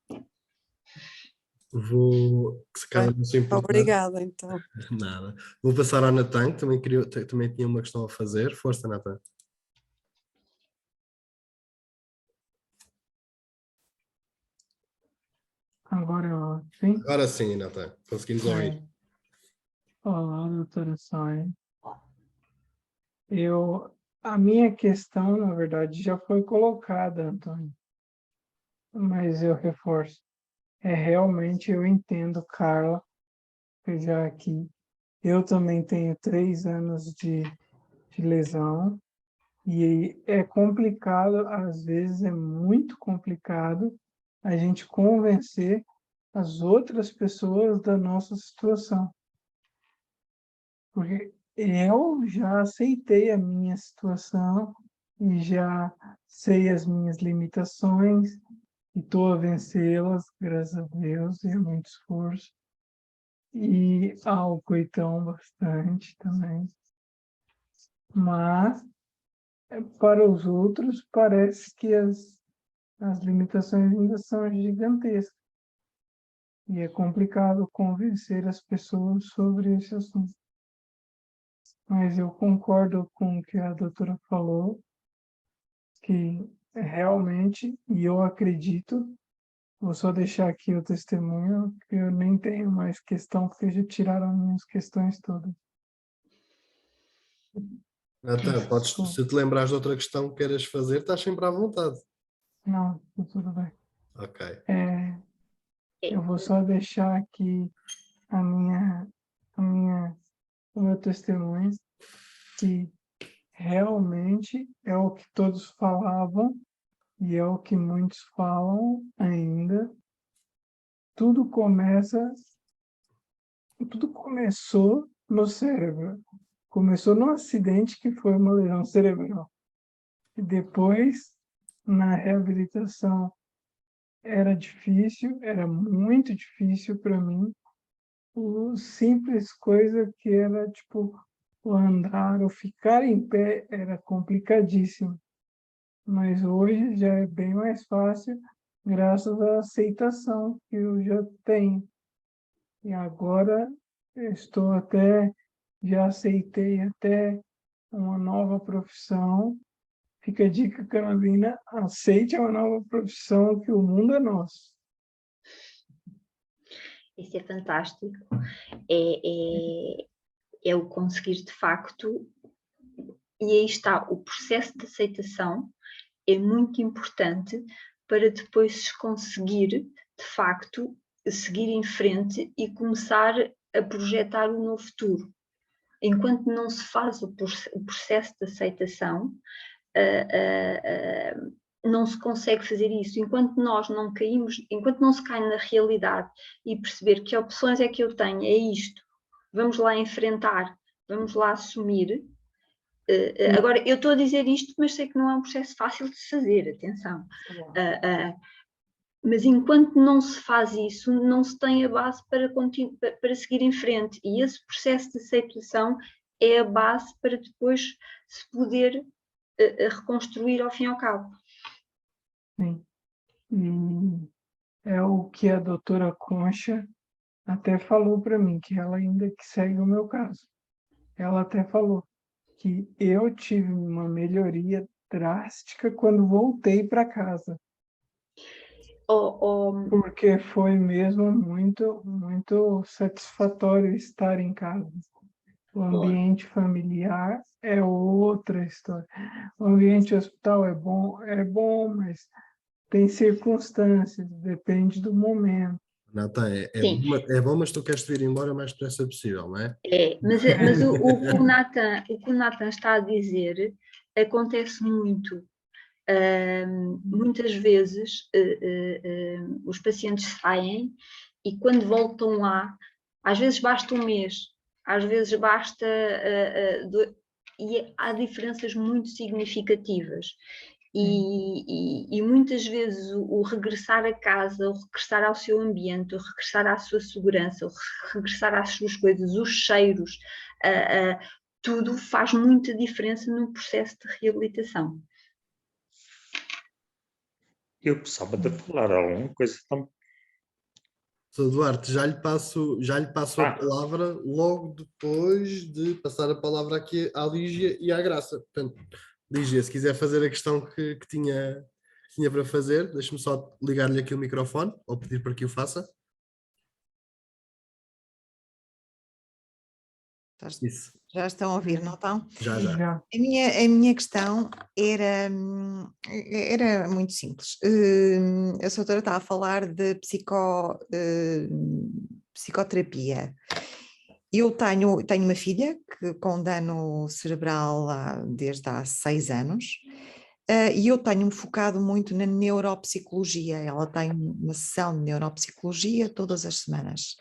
Se cada não se importar, Obrigada, então. nada. Vou passar ao Natan, que também tinha uma questão a fazer. Força, Natan. Agora, sim. Agora sim, Natan, conseguimos ouvir. Olá, doutora Sônia. A minha questão, na verdade, já foi colocada, Antônio, mas eu reforço. Realmente eu entendo, Carla, que já aqui. Eu também tenho 3 anos de lesão e é complicado, às vezes é muito complicado a gente convencer as outras pessoas da nossa situação. Porque eu já aceitei a minha situação e já sei as minhas limitações e estou a vencê-las, graças a Deus, e é muito esforço. E álcool então bastante também. Mas para os outros parece que as limitações ainda são gigantescas. E é complicado convencer as pessoas sobre esse assunto. Mas eu concordo com o que a doutora falou, que realmente, e eu acredito, vou só deixar aqui o testemunho, que eu nem tenho mais questão, porque já tiraram minhas questões todas. Natan, se te lembrares de outra questão que queiras fazer, estás sempre à vontade. Não, tudo bem. Ok. Eu vou só deixar aqui a o meu testemunho, que realmente é o que todos falavam e é o que muitos falam ainda. Tudo começou no cérebro. Começou num acidente que foi uma lesão cerebral. E depois na reabilitação era difícil, era muito difícil para mim. O simples coisa que era tipo o andar ou ficar em pé era complicadíssimo. Mas hoje já é bem mais fácil, graças à aceitação que eu já tenho. E agora eu estou até, já aceitei até uma nova profissão. Fica a dica, Carolina, aceite uma nova profissão, que o mundo é nosso. Isso é fantástico. É o conseguir de facto, e aí está, o processo de aceitação é muito importante para depois se conseguir de facto seguir em frente e começar a projetar o novo futuro. Enquanto não se faz o processo de aceitação, não se consegue fazer isso. Enquanto nós não caímos, enquanto não se cai na realidade e perceber que opções é que eu tenho, é isto, vamos lá enfrentar, vamos lá assumir. Agora, eu estou a dizer isto, mas sei que não é um processo fácil de se fazer, atenção. Mas enquanto não se faz isso, não se tem a base para seguir em frente. E esse processo de aceitação é a base para depois se poder reconstruir ao fim e ao cabo. Sim. E é o que a doutora Concha até falou para mim, que ela ainda que segue o meu caso. Ela até falou que eu tive uma melhoria drástica quando voltei para casa. Porque foi mesmo muito, muito satisfatório estar em casa. O ambiente familiar é outra história. O ambiente hospital é bom, mas tem circunstâncias, depende do momento. Natan, é bom, mas tu queres vir embora o mais depressa possível, não é? Mas o que o Natan está a dizer acontece muito. Muitas vezes os pacientes saem e quando voltam lá, às vezes basta um mês, às vezes basta e há diferenças muito significativas. E muitas vezes o regressar a casa, o regressar ao seu ambiente, o regressar à sua segurança, o regressar às suas coisas, os cheiros, tudo faz muita diferença no processo de reabilitação. Eu gostava de falar alguma coisa também. Sr. Duarte, já lhe passo a palavra logo depois de passar a palavra aqui à Lígia e à Graça. Portanto, Lígia, se quiser fazer a questão que tinha para fazer, deixe-me só ligar-lhe aqui o microfone ou pedir para que o faça. Isso. Já estão a ouvir, não estão? Já. A minha questão era muito simples. A doutora está a falar de psicoterapia. Eu tenho uma filha com dano cerebral desde há 6 anos e eu tenho-me focado muito na neuropsicologia. Ela tem uma sessão de neuropsicologia todas as semanas.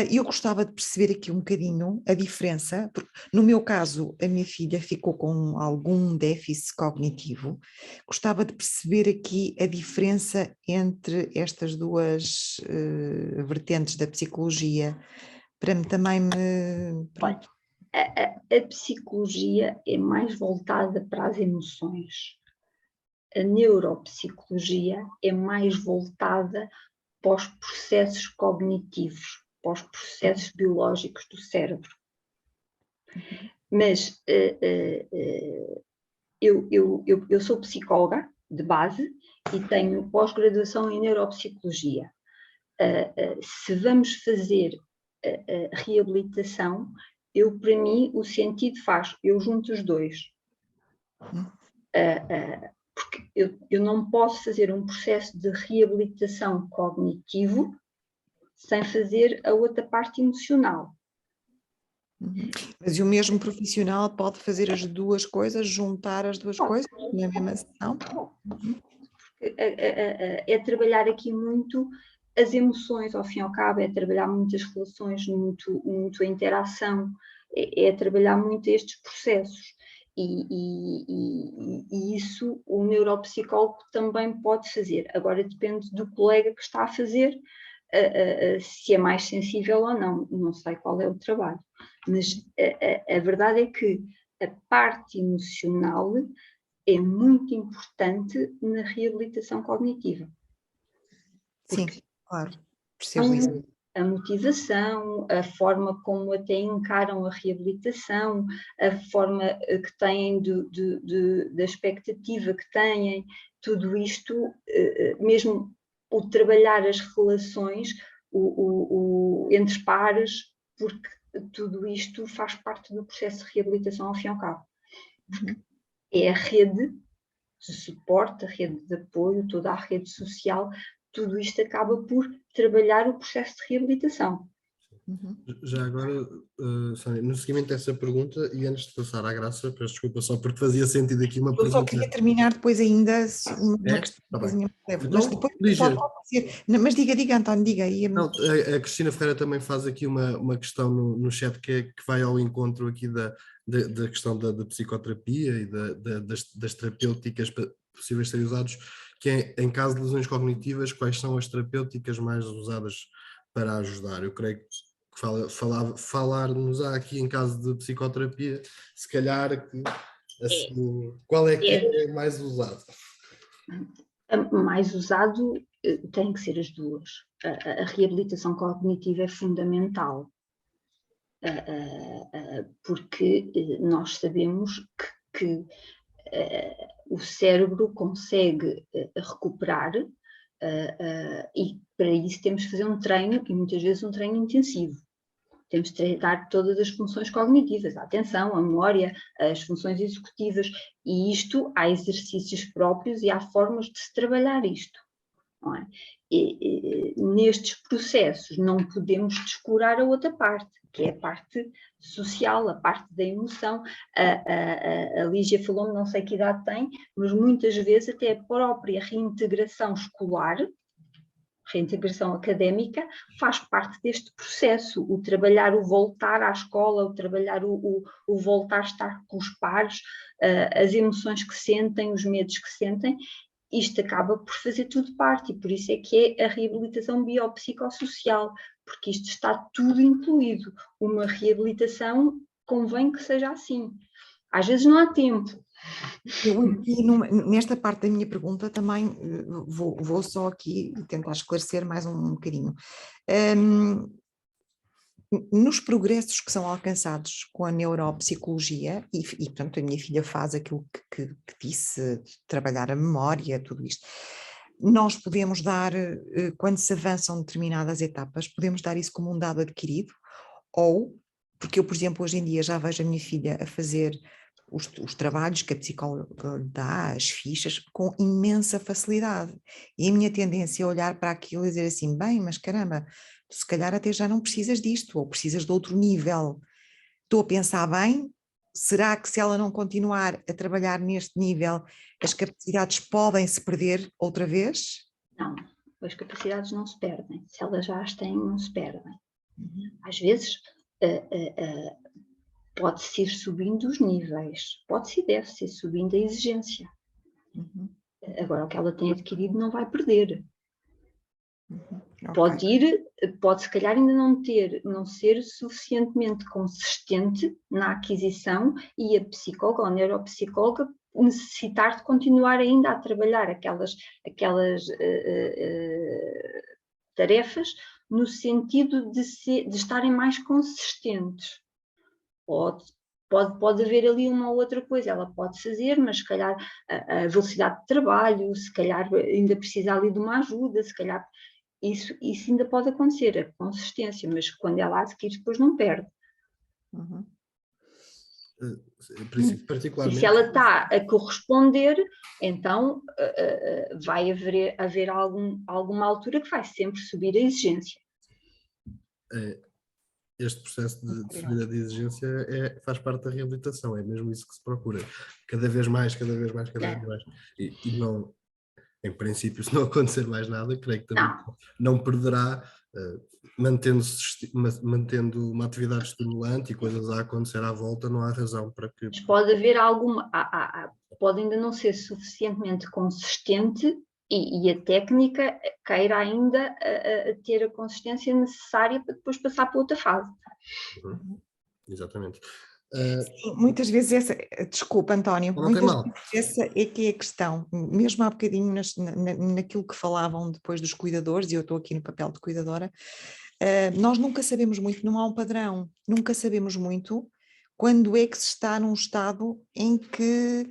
Eu gostava de perceber aqui um bocadinho a diferença, porque no meu caso a minha filha ficou com algum déficit cognitivo. Gostava de perceber aqui a diferença entre estas duas vertentes da psicologia, para mim também me... Pronto. A psicologia é mais voltada para as emoções. A neuropsicologia é mais voltada para os processos cognitivos, para os processos biológicos do cérebro. Mas eu sou psicóloga de base e tenho pós-graduação em neuropsicologia. Se vamos fazer reabilitação, para mim, o sentido faz, eu junto os dois. Porque eu não posso fazer um processo de reabilitação cognitivo sem fazer a outra parte emocional. Mas o mesmo profissional pode fazer as duas coisas, juntar as duas coisas na mesma sessão? É trabalhar aqui muito as emoções, ao fim e ao cabo, é trabalhar muito as relações, muito a interação, é trabalhar muito estes processos. E isso o neuropsicólogo também pode fazer. Agora depende do colega que está a fazer, se é mais sensível ou não. Não sei qual é o trabalho. Mas a verdade é que a parte emocional é muito importante na reabilitação cognitiva. Sim, claro, percebo isso. A motivação, a forma como até encaram a reabilitação, a forma que têm da expectativa que têm, tudo isto, mesmo o trabalhar as relações entre pares, porque tudo isto faz parte do processo de reabilitação ao fim e ao cabo. É a rede de suporte, a rede de apoio, toda a rede social, tudo isto acaba por trabalhar o processo de reabilitação. Já agora, Sónia, no seguimento dessa pergunta, e antes de passar à Graça, peço desculpa só porque fazia sentido aqui uma Eu pergunta. só queria terminar depois ainda uma questão. Tá bem. Mas Então, depois ligeiro. pode ser. Não, mas diga, António, diga aí. Não, a Cristina Ferreira também faz aqui uma questão no chat que vai ao encontro aqui da questão da psicoterapia e das terapêuticas possíveis serem usados, que é, em caso de lesões cognitivas, quais são as terapêuticas mais usadas para ajudar? Eu creio que falar-nos aqui em caso de psicoterapia, se calhar, assim, qual é que é mais usado? Mais usado tem que ser as duas. A reabilitação cognitiva é fundamental, porque nós sabemos que o cérebro consegue recuperar, e para isso temos que fazer um treino, e muitas vezes um treino intensivo. Temos de treinar todas as funções cognitivas, a atenção, a memória, as funções executivas, e isto há exercícios próprios e há formas de se trabalhar isto. Não é? Nestes processos não podemos descurar a outra parte, que é a parte social, a parte da emoção. A Lígia falou-me, não sei que idade tem, mas muitas vezes até a própria reintegração escolar, reintegração académica, faz parte deste processo, o trabalhar, o voltar à escola, o trabalhar, o voltar a estar com os pares, as emoções que sentem, os medos que sentem. Isto acaba por fazer tudo parte, e por isso é que é a reabilitação biopsicossocial, porque isto está tudo incluído. Uma reabilitação convém que seja assim. Às vezes não há tempo. Eu aqui, nesta parte da minha pergunta, também vou só aqui tentar esclarecer mais um bocadinho. Nos progressos que são alcançados com a neuropsicologia, e portanto a minha filha faz aquilo que disse, trabalhar a memória, tudo isto, nós podemos dar, quando se avançam determinadas etapas, podemos dar isso como um dado adquirido, ou, porque eu, por exemplo, hoje em dia já vejo a minha filha a fazer os trabalhos que a psicóloga dá, as fichas, com imensa facilidade. E a minha tendência é olhar para aquilo e dizer assim, bem, mas caramba, tu se calhar até já não precisas disto, ou precisas de outro nível. Estou a pensar bem, será que se ela não continuar a trabalhar neste nível, as capacidades podem se perder outra vez? Não, as capacidades não se perdem. Se elas já as têm, não se perdem. Às vezes pode-se ir subindo os níveis, pode-se e deve-se ir subindo a exigência. Agora, o que ela tem adquirido não vai perder. Okay. Pode se calhar ainda não ser suficientemente consistente na aquisição, e a psicóloga ou a neuropsicóloga necessitar de continuar ainda a trabalhar aquelas tarefas, no sentido de estarem mais consistentes. Pode haver ali uma ou outra coisa, ela pode fazer, mas se calhar a velocidade de trabalho, se calhar ainda precisa ali de uma ajuda, se calhar isso ainda pode acontecer, a consistência, mas quando ela adquire, depois não perde. Particularmente. E se ela está a corresponder, então vai haver alguma altura que vai sempre subir a exigência. Este processo de subida de exigência faz parte da reabilitação, é mesmo isso que se procura. Cada vez mais. E não, em princípio, se não acontecer mais nada, creio que também não perderá mantendo uma atividade estimulante e coisas a acontecer à volta, não há razão para que... Mas pode haver alguma, pode ainda não ser suficientemente consistente e a técnica queira ainda ter a consistência necessária para depois passar para outra fase. Exatamente. Sim, muitas vezes essa, desculpa António, Não tem muitas mal. vezes essa é que é a questão, mesmo há bocadinho naquilo que falavam depois dos cuidadores, e eu estou aqui no papel de cuidadora, nós nunca sabemos muito, não há um padrão, nunca sabemos muito quando é que se está num estado em que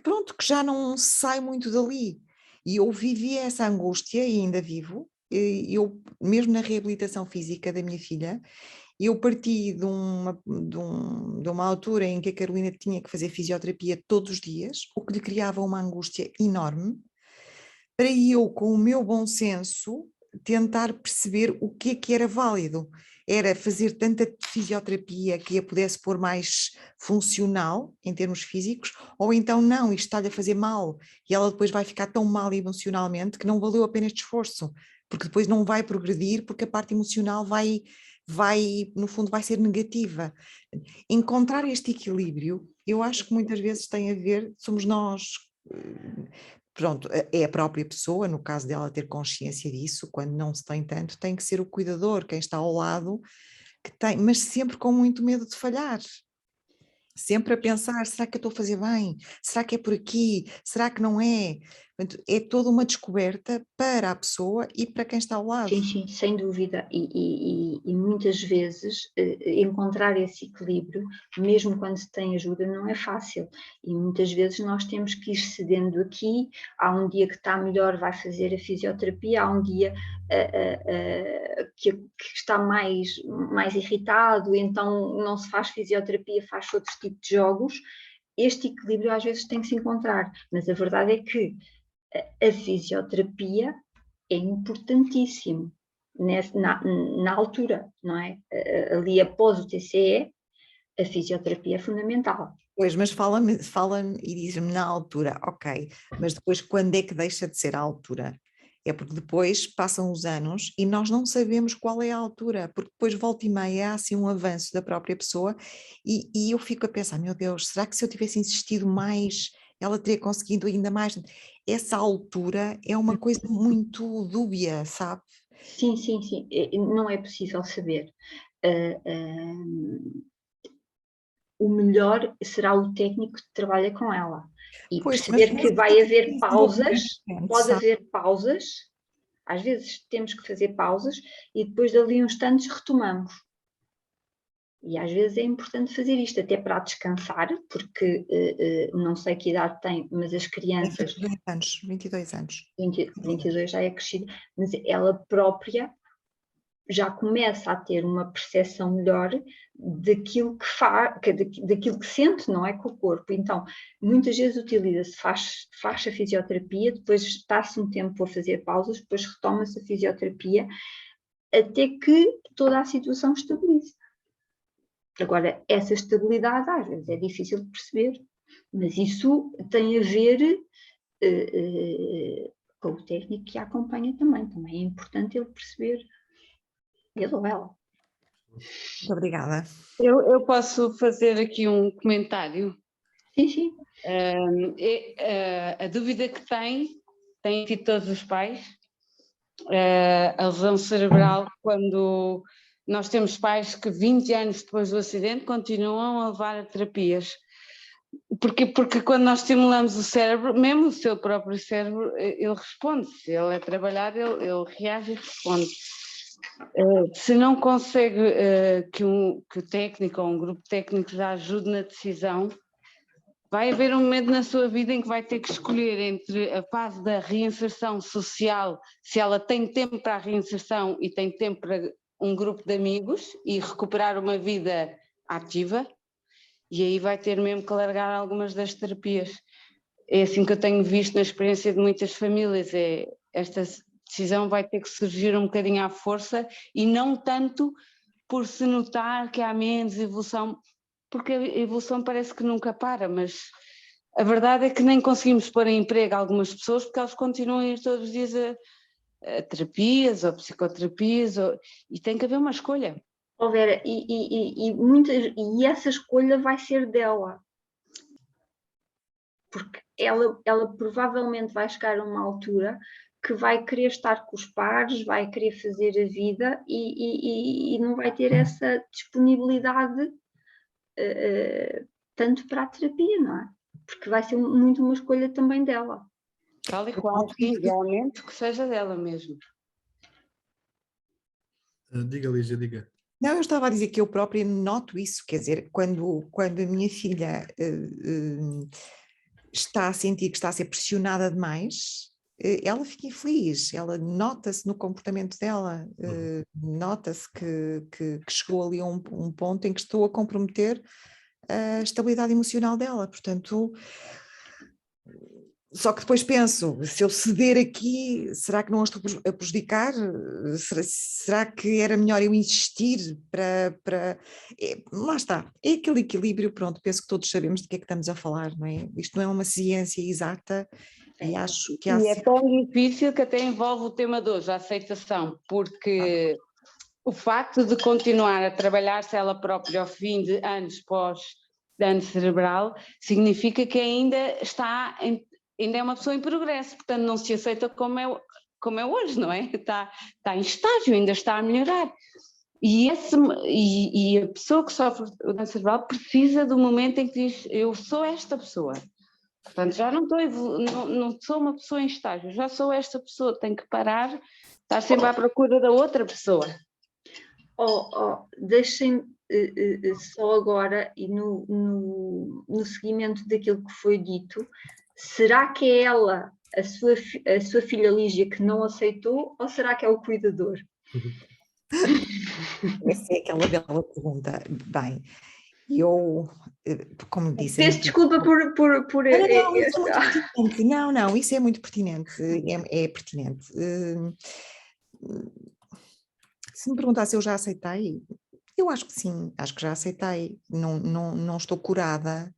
pronto, que já não se sai muito dali. E eu vivi essa angústia e ainda vivo, eu mesmo na reabilitação física da minha filha, eu parti de uma altura em que a Carolina tinha que fazer fisioterapia todos os dias, o que lhe criava uma angústia enorme, para eu, com o meu bom senso, tentar perceber o que é que era válido. Era fazer tanta fisioterapia que a pudesse pôr mais funcional em termos físicos, ou então não, isto está-lhe a fazer mal, e ela depois vai ficar tão mal emocionalmente que não valeu a pena este esforço, porque depois não vai progredir, porque a parte emocional vai, no fundo, vai ser negativa. Encontrar este equilíbrio, eu acho que muitas vezes tem a ver, somos nós, pronto, é a própria pessoa, no caso dela ter consciência disso, quando não se tem tanto, tem que ser o cuidador, quem está ao lado, que tem, mas sempre com muito medo de falhar. Sempre a pensar, será que eu estou a fazer bem? Será que é por aqui? Será que não é? Portanto, é toda uma descoberta para a pessoa e para quem está ao lado. Sim, sim, sem dúvida. E muitas vezes encontrar esse equilíbrio, mesmo quando se tem ajuda, não é fácil. E muitas vezes nós temos que ir cedendo aqui. Há um dia que está melhor, vai fazer a fisioterapia, há um dia que está mais irritado, então não se faz fisioterapia, faz outro tipo de jogos. Este equilíbrio às vezes tem que se encontrar, mas a verdade é que a fisioterapia é importantíssimo na altura, não é? Ali após o TCE, a fisioterapia é fundamental. Pois, mas fala-me e diz-me na altura, ok, mas depois quando é que deixa de ser a altura? É porque depois passam os anos e nós não sabemos qual é a altura, porque depois volta e meia há assim um avanço da própria pessoa e eu fico a pensar, meu Deus, será que se eu tivesse insistido mais, ela teria conseguido ainda mais? Essa altura é uma coisa muito dúbia, sabe? Sim, sim, sim, não é possível saber. O melhor será o técnico que trabalha com ela. E Pois, perceber que vai haver pausas, pode sabe? haver pausas, às vezes temos que fazer pausas e depois dali uns instantes retomamos. E às vezes é importante fazer isto, até para descansar, porque não sei que idade tem, mas as crianças... 22 anos. 22 já é crescida, mas ela própria já começa a ter uma percepção melhor daquilo que faz, daquilo que sente, não é, com o corpo. Então, muitas vezes utiliza-se, faz a fisioterapia, depois está-se um tempo a fazer pausas, depois retoma-se a fisioterapia, até que toda a situação estabilize. Agora, essa estabilidade às vezes é difícil de perceber, mas isso tem a ver com o técnico que a acompanha também. Também é importante ele perceber, ele ou ela. Muito obrigada. Eu posso fazer aqui um comentário? Sim, sim. A dúvida que têm tido todos os pais, a lesão cerebral, quando nós temos pais que 20 anos depois do acidente continuam a levar a terapias. Porque quando nós estimulamos o cérebro, mesmo o seu próprio cérebro, ele responde. Se ele é trabalhado, ele reage e responde. Se não consegue que o técnico ou um grupo de técnicos a ajude na decisão, vai haver um momento na sua vida em que vai ter que escolher entre a fase da reinserção social, se ela tem tempo para a reinserção e tem tempo para um grupo de amigos e recuperar uma vida ativa, e aí vai ter mesmo que largar algumas das terapias. É assim que eu tenho visto na experiência de muitas famílias, esta decisão vai ter que surgir um bocadinho à força e não tanto por se notar que há menos evolução, porque a evolução parece que nunca para, mas a verdade é que nem conseguimos pôr em emprego algumas pessoas porque elas continuam a ir todos os dias terapias ou psicoterapias, e tem que haver uma escolha. Ó Vera, e essa escolha vai ser dela. Porque ela provavelmente vai chegar a uma altura que vai querer estar com os pares, vai querer fazer a vida e não vai ter essa disponibilidade tanto para a terapia, não é? Porque vai ser muito uma escolha também dela. Tal e qual, idealmente que seja dela mesmo. Diga, Lígia, diga. Não, eu estava a dizer que eu própria noto isso, quer dizer, quando a minha filha está a sentir que está a ser pressionada demais, ela fica infeliz, ela nota-se no comportamento dela, nota-se que chegou ali a um ponto em que estou a comprometer a estabilidade emocional dela, portanto... Só que depois penso, se eu ceder aqui, será que não a estou a prejudicar? Será que era melhor eu insistir para... lá está, é aquele equilíbrio, pronto, penso que todos sabemos de que é que estamos a falar, não é? Isto não é uma ciência exata e acho que há... E é tão difícil que até envolve o tema de hoje, a aceitação, porque o facto de continuar a trabalhar-se ela própria ao fim de anos pós-dano cerebral, significa que ainda é uma pessoa em progresso, portanto não se aceita como é hoje, não é? Está em estágio, ainda está a melhorar. E a pessoa que sofre o dano cerebral precisa do momento em que diz, eu sou esta pessoa. Portanto, já não sou uma pessoa em estágio, já sou esta pessoa, tenho que parar, estar sempre à procura da outra pessoa. Deixem só agora, e no seguimento daquilo que foi dito, será que é ela, a sua filha Lígia, que não aceitou, ou será que é o cuidador? Essa é aquela bela pergunta. Bem, eu, como disse... Peço desculpa por Não, isso é muito pertinente, é pertinente. Se me perguntar se eu já aceitei, eu acho que sim, acho que já aceitei, não estou curada,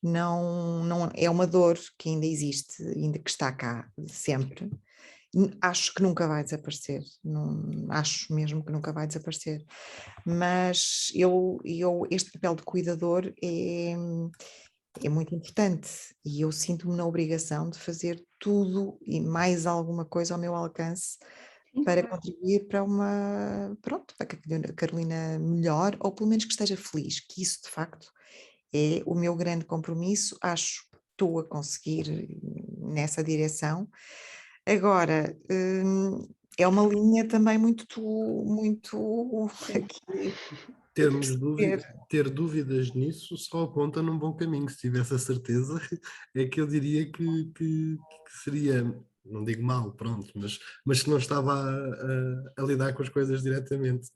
não é uma dor que ainda existe, ainda que está cá sempre. Acho que nunca vai desaparecer, acho mesmo que nunca vai desaparecer, mas este papel de cuidador é muito importante e eu sinto-me na obrigação de fazer tudo e mais alguma coisa ao meu alcance para contribuir para para que a Carolina melhore, ou pelo menos que esteja feliz, que isso de facto é o meu grande compromisso, acho que estou a conseguir nessa direção. Agora, é uma linha também muito aqui. Ter dúvidas nisso só aponta num bom caminho. Se tivesse a certeza, é que eu diria que seria, não digo mal, pronto, mas que não estava a lidar com as coisas diretamente.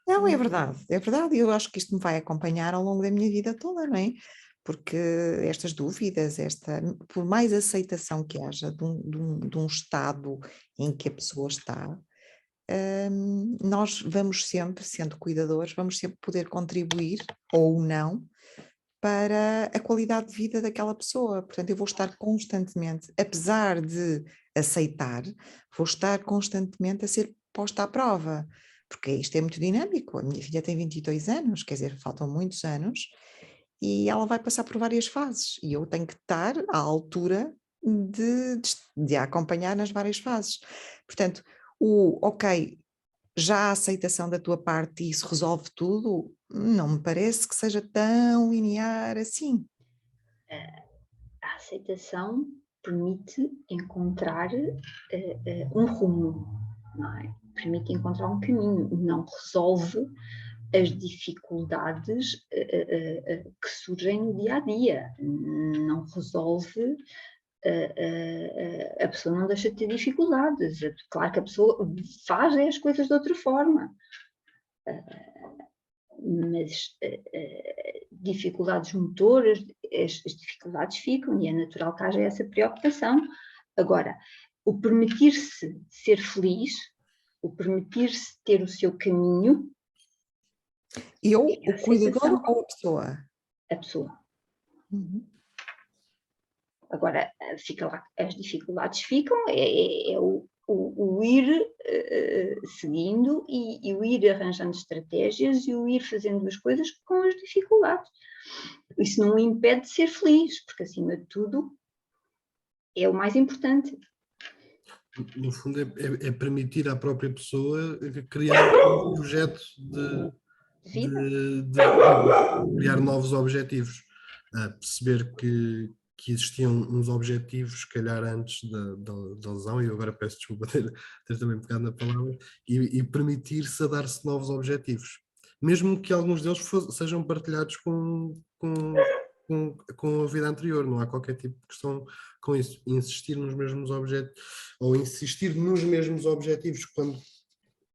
Não, é verdade, e eu acho que isto me vai acompanhar ao longo da minha vida toda, não é? Porque estas dúvidas, por mais aceitação que haja de um estado em que a pessoa está, nós vamos sempre, sendo cuidadores, vamos sempre poder contribuir, ou não, para a qualidade de vida daquela pessoa. Portanto, eu vou estar constantemente, apesar de aceitar, vou estar constantemente a ser posta à prova, porque isto é muito dinâmico. A minha filha tem 22 anos, quer dizer, faltam muitos anos, e ela vai passar por várias fases, e eu tenho que estar à altura de a acompanhar nas várias fases. Portanto, ok, já a aceitação da tua parte e isso resolve tudo, não me parece que seja tão linear assim. A aceitação permite encontrar um rumo, não é? Permite encontrar um caminho, não resolve as dificuldades que surgem no dia a dia, não resolve. A pessoa não deixa de ter dificuldades. Claro que a pessoa faz as coisas de outra forma, mas dificuldades motoras, as dificuldades ficam e é natural que haja essa preocupação. Agora, o permitir-se ser feliz, o permitir-se ter o seu caminho. O cuidador ou a pessoa? A pessoa. Agora, fica lá, as dificuldades ficam, é o o ir seguindo e o ir arranjando estratégias e o ir fazendo as coisas com as dificuldades. Isso não o impede de ser feliz, porque acima de tudo é o mais importante. No fundo, é permitir à própria pessoa criar um projeto de criar novos objetivos, perceber que existiam uns objetivos, se calhar antes da lesão, e eu agora peço desculpa ter também pegado na palavra, e permitir-se a dar-se novos objetivos, mesmo que alguns deles sejam partilhados com a vida anterior, não há qualquer tipo de questão com isso. Insistir nos mesmos objetivos, ou insistir nos mesmos objetivos quando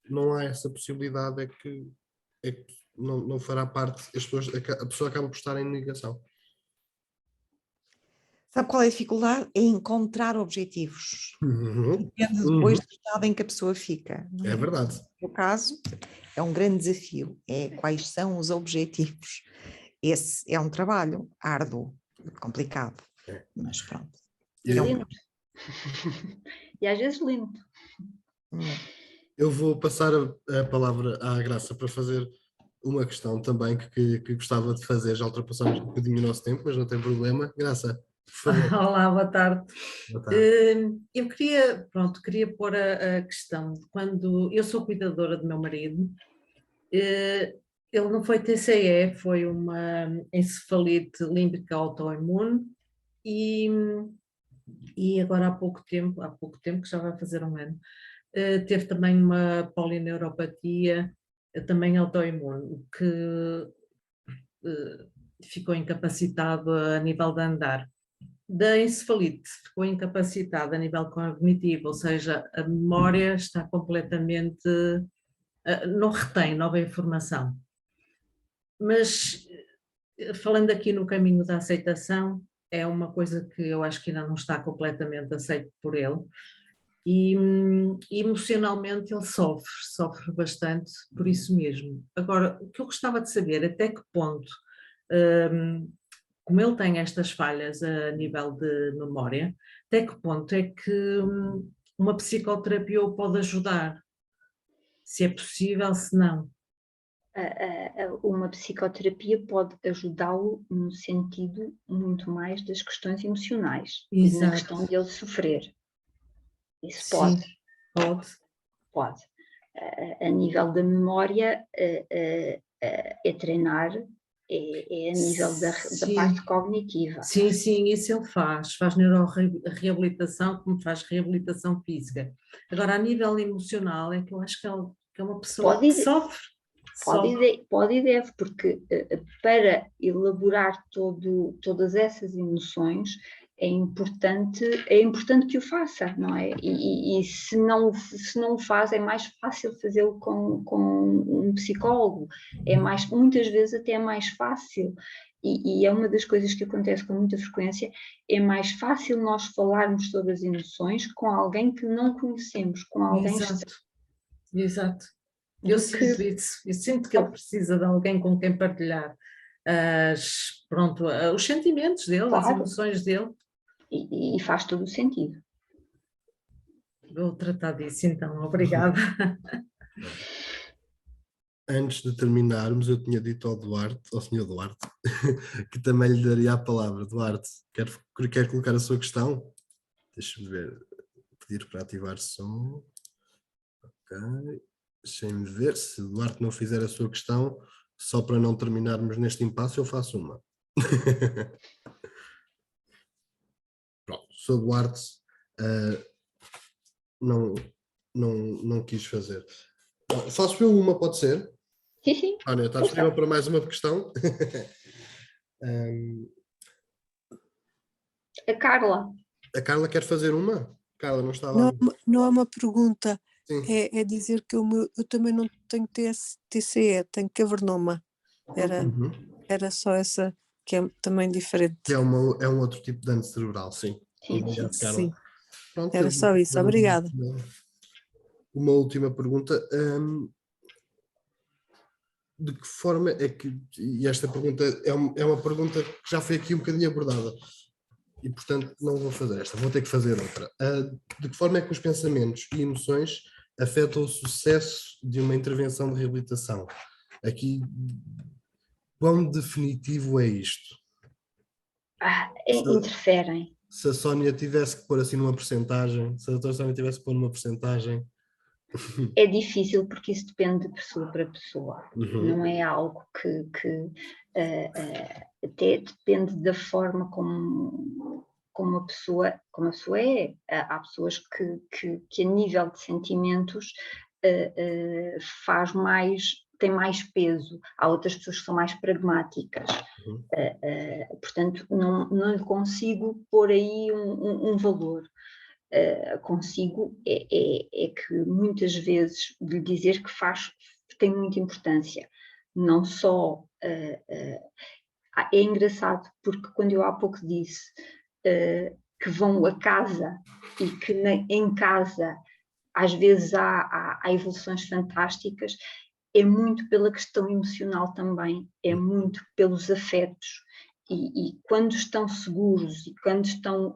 não há essa possibilidade, é que não fará parte, a pessoa acaba por estar em negação. Sabe qual é a dificuldade? É encontrar objetivos. Depende depois do estado em que a pessoa fica. Não é? É verdade. No caso, é um grande desafio. É quais são os objetivos. Esse é um trabalho árduo, complicado, mas pronto. Lindo. E às vezes lindo. Eu vou passar a palavra à Graça para fazer uma questão também que gostava de fazer. Já ultrapassamos um bocadinho o nosso tempo, mas não tem problema. Graça, por favor. Olá, boa tarde. Boa tarde. Eu queria pôr a questão de quando eu sou cuidadora do meu marido, ele não foi TCE, foi uma encefalite límbica autoimune e agora há pouco tempo, que já vai fazer um ano, teve também uma polineuropatia, também autoimune, o que ficou incapacitado a nível de andar. Da encefalite ficou incapacitado a nível cognitivo, ou seja, a memória está completamente, não retém nova informação. Mas, falando aqui no caminho da aceitação, é uma coisa que eu acho que ainda não está completamente aceito por ele. E emocionalmente ele sofre bastante por isso mesmo. Agora, o que eu gostava de saber, até que ponto, como ele tem estas falhas a nível de memória, até que ponto é que uma psicoterapia o pode ajudar? Se é possível, se não. Uma psicoterapia pode ajudá-lo no sentido muito mais das questões emocionais, na questão de ele sofrer. Isso pode. Sim, pode. A nível da memória, é treinar, é a nível da parte cognitiva. Sim, isso ele faz neuroreabilitação, como faz reabilitação física. Agora, a nível emocional, é que eu acho que é uma pessoa que sofre. Pode e deve, porque para elaborar todas essas emoções é importante que o faça, não é? E se não o faz, é mais fácil fazê-lo com um psicólogo, muitas vezes até é mais fácil. E é uma das coisas que acontece com muita frequência, é mais fácil nós falarmos sobre as emoções com alguém que não conhecemos, com alguém... Exato. Eu sinto isso, eu sinto que ele precisa de alguém com quem partilhar os sentimentos dele, claro, as emoções dele. E faz todo o sentido. Vou tratar disso então, obrigada. Antes de terminarmos, eu tinha dito ao Sr. Duarte, que também lhe daria a palavra. Duarte, quer colocar a sua questão? Deixa-me ver, pedir para ativar som. Ok. Deixem-me ver, se o Duarte não fizer a sua questão, só para não terminarmos neste impasse, eu faço uma. Pronto, o Sr. Duarte não quis fazer. Faço eu uma, pode ser? Sim. Ana, está disponível para mais uma questão? A Carla. A Carla quer fazer uma? Carla, não está lá. Não é uma pergunta. É dizer que eu também não tenho TCE, tenho cavernoma. Era só essa, que é também diferente. Que é um outro tipo de dano cerebral, sim. Sim. Pronto, era só isso, obrigada. Uma última pergunta. De que forma é que, e esta pergunta é uma pergunta que já foi aqui um bocadinho abordada, e, portanto, não vou fazer esta, vou ter que fazer outra. De que forma é que os pensamentos e emoções afetam o sucesso de uma intervenção de reabilitação? Aqui, quão definitivo é isto? Interferem. Se a Sónia tivesse que pôr assim numa percentagem, se a doutora Sónia tivesse que pôr numa percentagem... É difícil porque isso depende de pessoa para pessoa. Uhum. Não é algo que até depende da forma como a pessoa é. Há pessoas que a nível de sentimentos tem mais peso. Há outras pessoas que são mais pragmáticas. Uhum. Portanto, não lhe consigo pôr aí um valor. Consigo é que muitas vezes lhe dizer que tem muita importância. Não só é engraçado porque quando eu há pouco disse que vão a casa e que em casa às vezes há evoluções fantásticas, é muito pela questão emocional também, é muito pelos afetos. E quando estão seguros e quando estão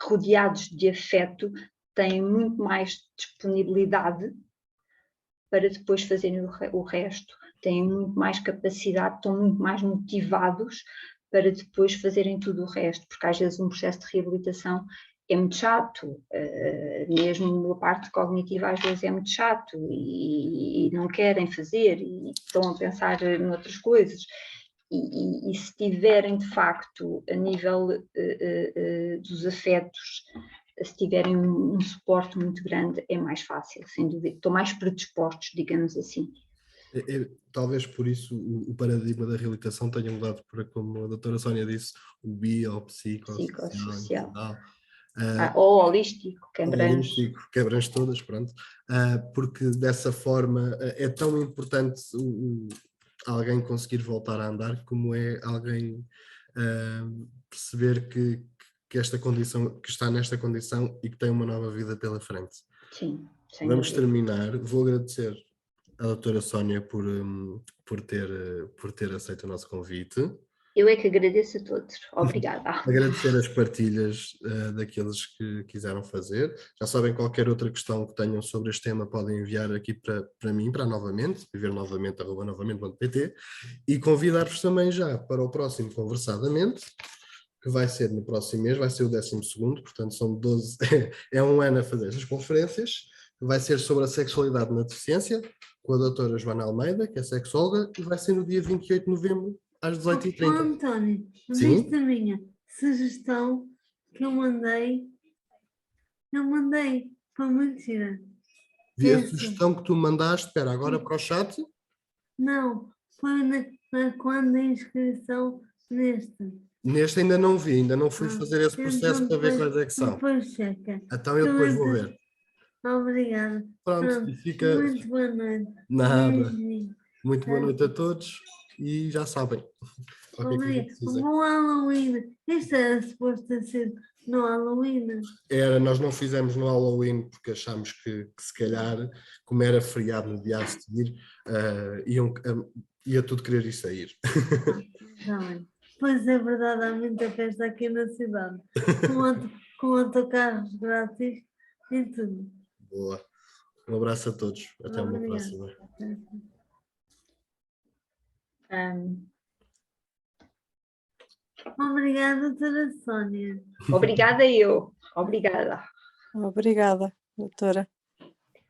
rodeados de afeto, têm muito mais disponibilidade para depois fazerem o resto, têm muito mais capacidade, estão muito mais motivados para depois fazerem tudo o resto, porque às vezes um processo de reabilitação é muito chato, mesmo a parte cognitiva às vezes é muito chato e não querem fazer e estão a pensar noutras coisas. E se tiverem de facto a nível dos afetos, se tiverem um suporte muito grande, é mais fácil, sem dúvida. Estão mais predispostos, digamos assim. Talvez por isso o paradigma da reabilitação tenha mudado para, como a doutora Sónia disse, o Psicossocial. Ou holístico, que abrange. Que abrange todas, pronto. Porque dessa forma é tão importante alguém conseguir voltar a andar como é alguém perceber que esta condição, que está nesta condição e que tem uma nova vida pela frente. Sim, sem Vamos dúvida. terminar. Vou agradecer à doutora Sónia por ter aceito o nosso convite. Eu é que agradeço a todos. Obrigada. Agradecer as partilhas daqueles que quiseram fazer. Já sabem, qualquer outra questão que tenham sobre este tema podem enviar aqui para mim, para novamente, vivernovamente@novamente.pt, e convidar-vos também já para o próximo Conversadamente, que vai ser no próximo mês, vai ser o 12º, portanto são 12, é um ano a fazer estas conferências, vai ser sobre a sexualidade na deficiência, com a doutora Joana Almeida, que é sexóloga, e vai ser no dia 28 de novembro, às 18h30. António, Sim? viste a minha sugestão que eu mandei? Foi muito gira. Vi a Essa. sugestão que tu mandaste, espera, agora para o chat. Não, foi quando a inscrição neste. Neste ainda não vi, ainda não fui fazer esse processo Então para ver depois- quais é que são. Depois checa. Então eu depois vou ver. Obrigada. Pronto, e fica... Muito boa noite. Nada. Beijinho. Muito boa noite a todos e já sabem. Qualquer coisa que Obrigada. precisem. Bom Halloween. Isto era suposto ter sido no Halloween. Nós não fizemos no Halloween porque achámos que se calhar, como era feriado no dia a seguir, ia tudo querer ir sair. Está bem. Pois é verdade, há muita festa aqui na cidade. Com autocarros grátis e tudo. Boa. Um abraço a todos. Até uma Obrigada. próxima. Obrigada, doutora Sónia. Obrigada eu. Obrigada. Obrigada, doutora.